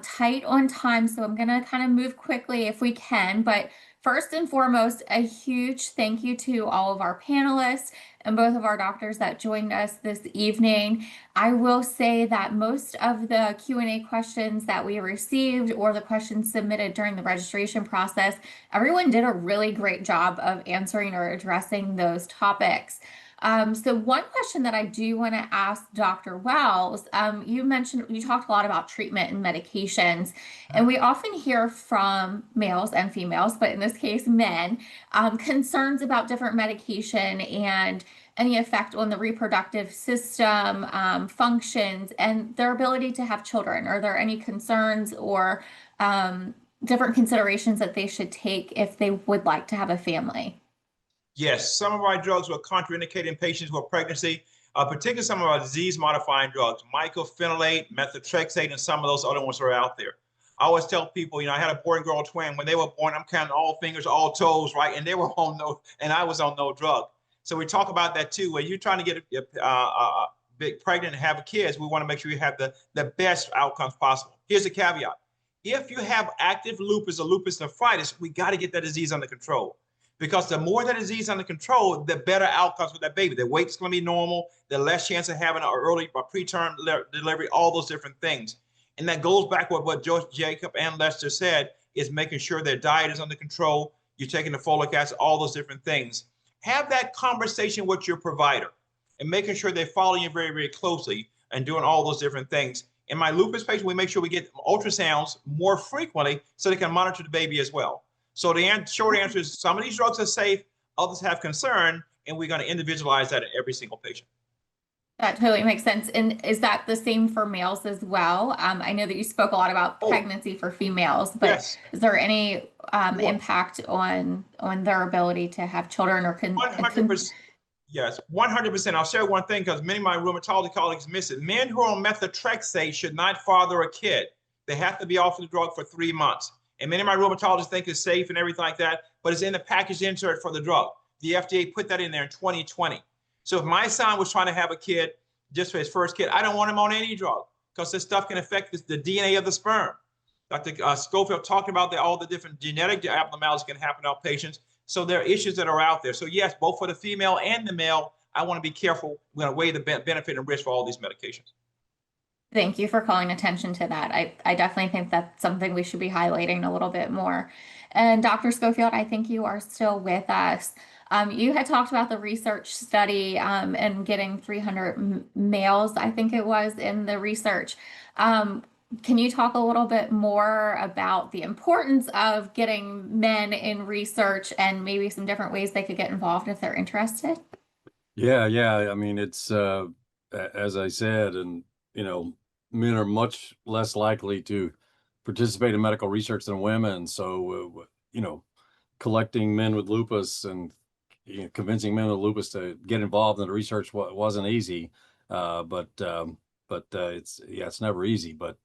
tight on time, so I'm going to kind of move quickly if we can. But first and foremost, a huge thank you to all of our panelists and both of our doctors that joined us this evening. I will say that most of the Q&A questions that we received or the questions submitted during the registration process, everyone did a really great job of answering or addressing those topics. So one question that I do want to ask Dr. Wells, you talked a lot about treatment and medications, and we often hear from males and females, but in this case, men, concerns about different medication and any effect on the reproductive system, functions, and their ability to have children. Are there any concerns or different considerations that they should take if they would like to have a family? Yes, some of our drugs were contraindicated in patients with pregnancy, particularly some of our disease-modifying drugs, mycophenolate, methotrexate, and some of those other ones are out there. I always tell people, I had a boy and girl twin. When they were born, I'm counting all fingers, all toes, right? And they were on no, and I was on no drug. So we talk about that too. When you're trying to get big pregnant and have kids, we want to make sure you have the best outcomes possible. Here's a caveat. If you have active lupus or lupus nephritis, we got to get that disease under control. Because the more the disease under control, the better outcomes for that baby. The weight's going to be normal, the less chance of having an early or preterm delivery, all those different things. And that goes back with what Jacob and Lester said, is making sure their diet is under control. You're taking the folic acid, all those different things. Have that conversation with your provider and making sure they're following you very, very closely and doing all those different things. In my lupus patients, we make sure we get ultrasounds more frequently so they can monitor the baby as well. So the short answer is some of these drugs are safe, others have concern, and we're going to individualize that in every single patient. That totally makes sense. And is that the same for males as well? I know that you spoke a lot about pregnancy for females, but yes. Is there any impact on their ability to have children or 100%. Yes, 100%. I'll share one thing because many of my rheumatology colleagues miss it. Men who are on methotrexate should not father a kid. They have to be off the drug for 3 months. And many of my rheumatologists think it's safe and everything like that, but it's in the package insert for the drug. The FDA put that in there in 2020. So if my son was trying to have a kid just for his first kid, I don't want him on any drug because this stuff can affect the DNA of the sperm. Dr. Schofield talked about all the different genetic abnormalities can happen to our patients. So there are issues that are out there. So yes, both for the female and the male, I want to be careful. We're going to weigh the benefit and risk for all these medications. Thank you for calling attention to that. I definitely think that's something we should be highlighting a little bit more. And Dr. Schofield, I think you are still with us. You had talked about the research study and getting 300 males, I think it was, in the research. Can you talk a little bit more about the importance of getting men in research and maybe some different ways they could get involved if they're interested? Yeah. I mean, it's as I said, and men are much less likely to participate in medical research than women. So, collecting men with lupus and convincing men with lupus to get involved in the research wasn't easy. But it's never easy. But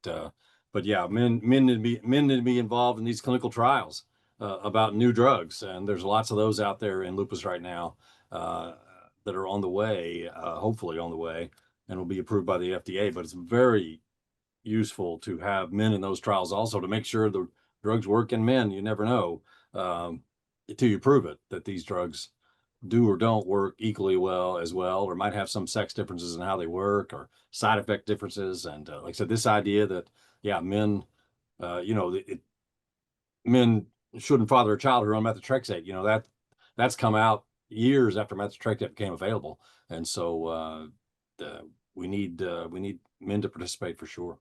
yeah, men need to be involved in these clinical trials about new drugs, and there's lots of those out there in lupus right now that are on the way, hopefully on the way, and will be approved by the FDA. But it's very useful to have men in those trials also to make sure the drugs work in men. You never know until you prove it that these drugs do or don't work equally well, or might have some sex differences in how they work or side effect differences. And like I said, this idea that men, men shouldn't father a child who are on methotrexate. That's come out years after methotrexate became available, and so we need men to participate for sure.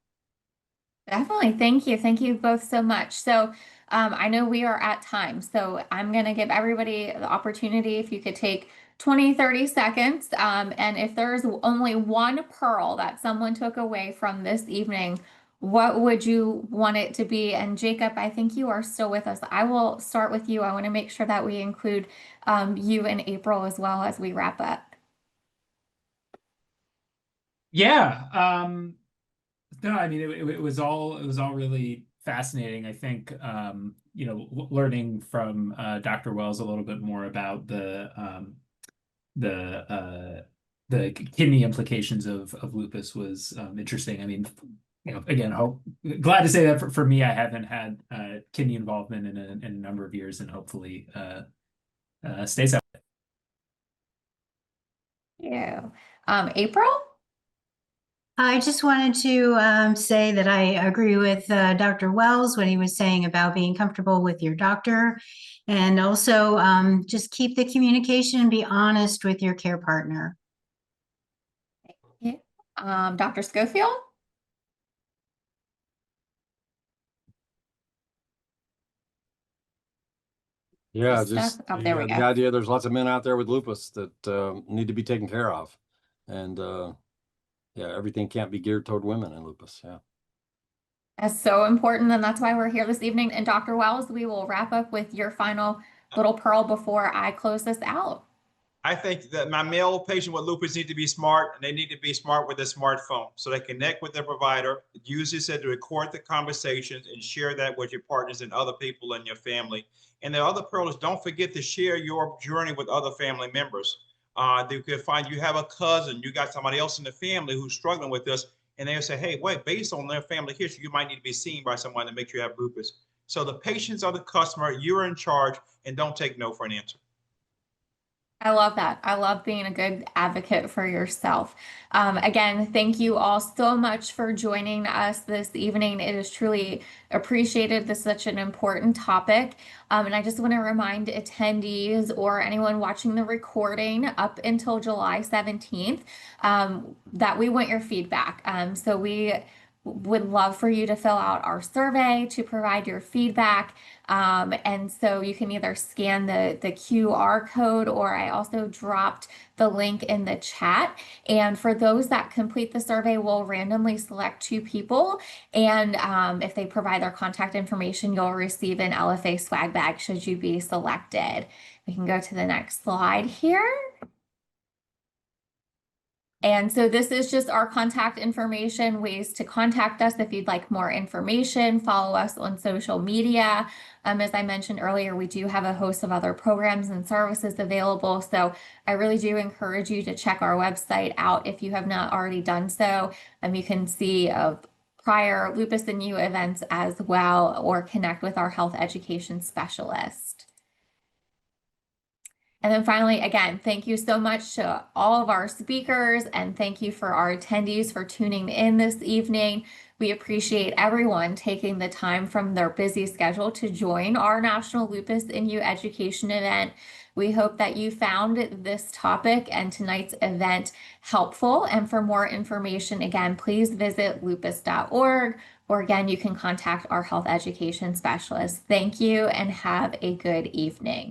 Definitely. Thank you both so much. So I know we are at time, so I'm going to give everybody the opportunity, if you could take 20-30 seconds, and if there's only one pearl that someone took away from this evening, what would you want it to be? And Jacob, I think you are still with us. I will start with you. I want to make sure that we include you and April as well as we wrap up. Yeah. No, I mean it was all really fascinating. I think learning from Dr. Wells a little bit more about the kidney implications of lupus was interesting. I mean, again, glad to say that for me, I haven't had kidney involvement in a number of years, and hopefully stays that way. Yeah. April? I just wanted to say that I agree with Dr. Wells, what he was saying about being comfortable with your doctor. And also just keep the communication and be honest with your care partner. Yeah. Dr. Schofield? Yeah, Stuff. just Oh, there we the go. idea there's lots of men out there with lupus that need to be taken care of. And yeah, everything can't be geared toward women in lupus. Yeah. That's so important, and that's why we're here this evening. And Dr. Wells, we will wrap up with your final little pearl before I close this out. I think that my male patient with lupus need to be smart, and they need to be smart with a smartphone. So they connect with their provider, use this to record the conversations and share that with your partners and other people in your family. And the other pearl is don't forget to share your journey with other family members. You could find you have a cousin, you got somebody else in the family who's struggling with this, and they'll say, hey, wait, based on their family history, you might need to be seen by someone that makes you have lupus. So the patients are the customer, you're in charge, and don't take no for an answer. I love that. I love being a good advocate for yourself. Again, thank you all so much for joining us this evening. It is truly appreciated. This is such an important topic. And I just want to remind attendees or anyone watching the recording up until July 17th that we want your feedback. So we would love for you to fill out our survey to provide your feedback. And so you can either scan the QR code, or I also dropped the link in the chat. And for those that complete the survey, we'll randomly select 2 people. And if they provide their contact information, you'll receive an LFA swag bag should you be selected. We can go to the next slide here. And so this is just our contact information, ways to contact us if you'd like more information. Follow us on social media. As I mentioned earlier, we do have a host of other programs and services available. So I really do encourage you to check our website out if you have not already done so. You can see prior Lupus and You events as well, or connect with our health education specialist. And then finally, again, thank you so much to all of our speakers, and thank you for our attendees for tuning in this evening. We appreciate everyone taking the time from their busy schedule to join our National Lupus and You education event. We hope that you found this topic and tonight's event helpful. And for more information, again, please visit lupus.org, or again, you can contact our health education specialist. Thank you and have a good evening.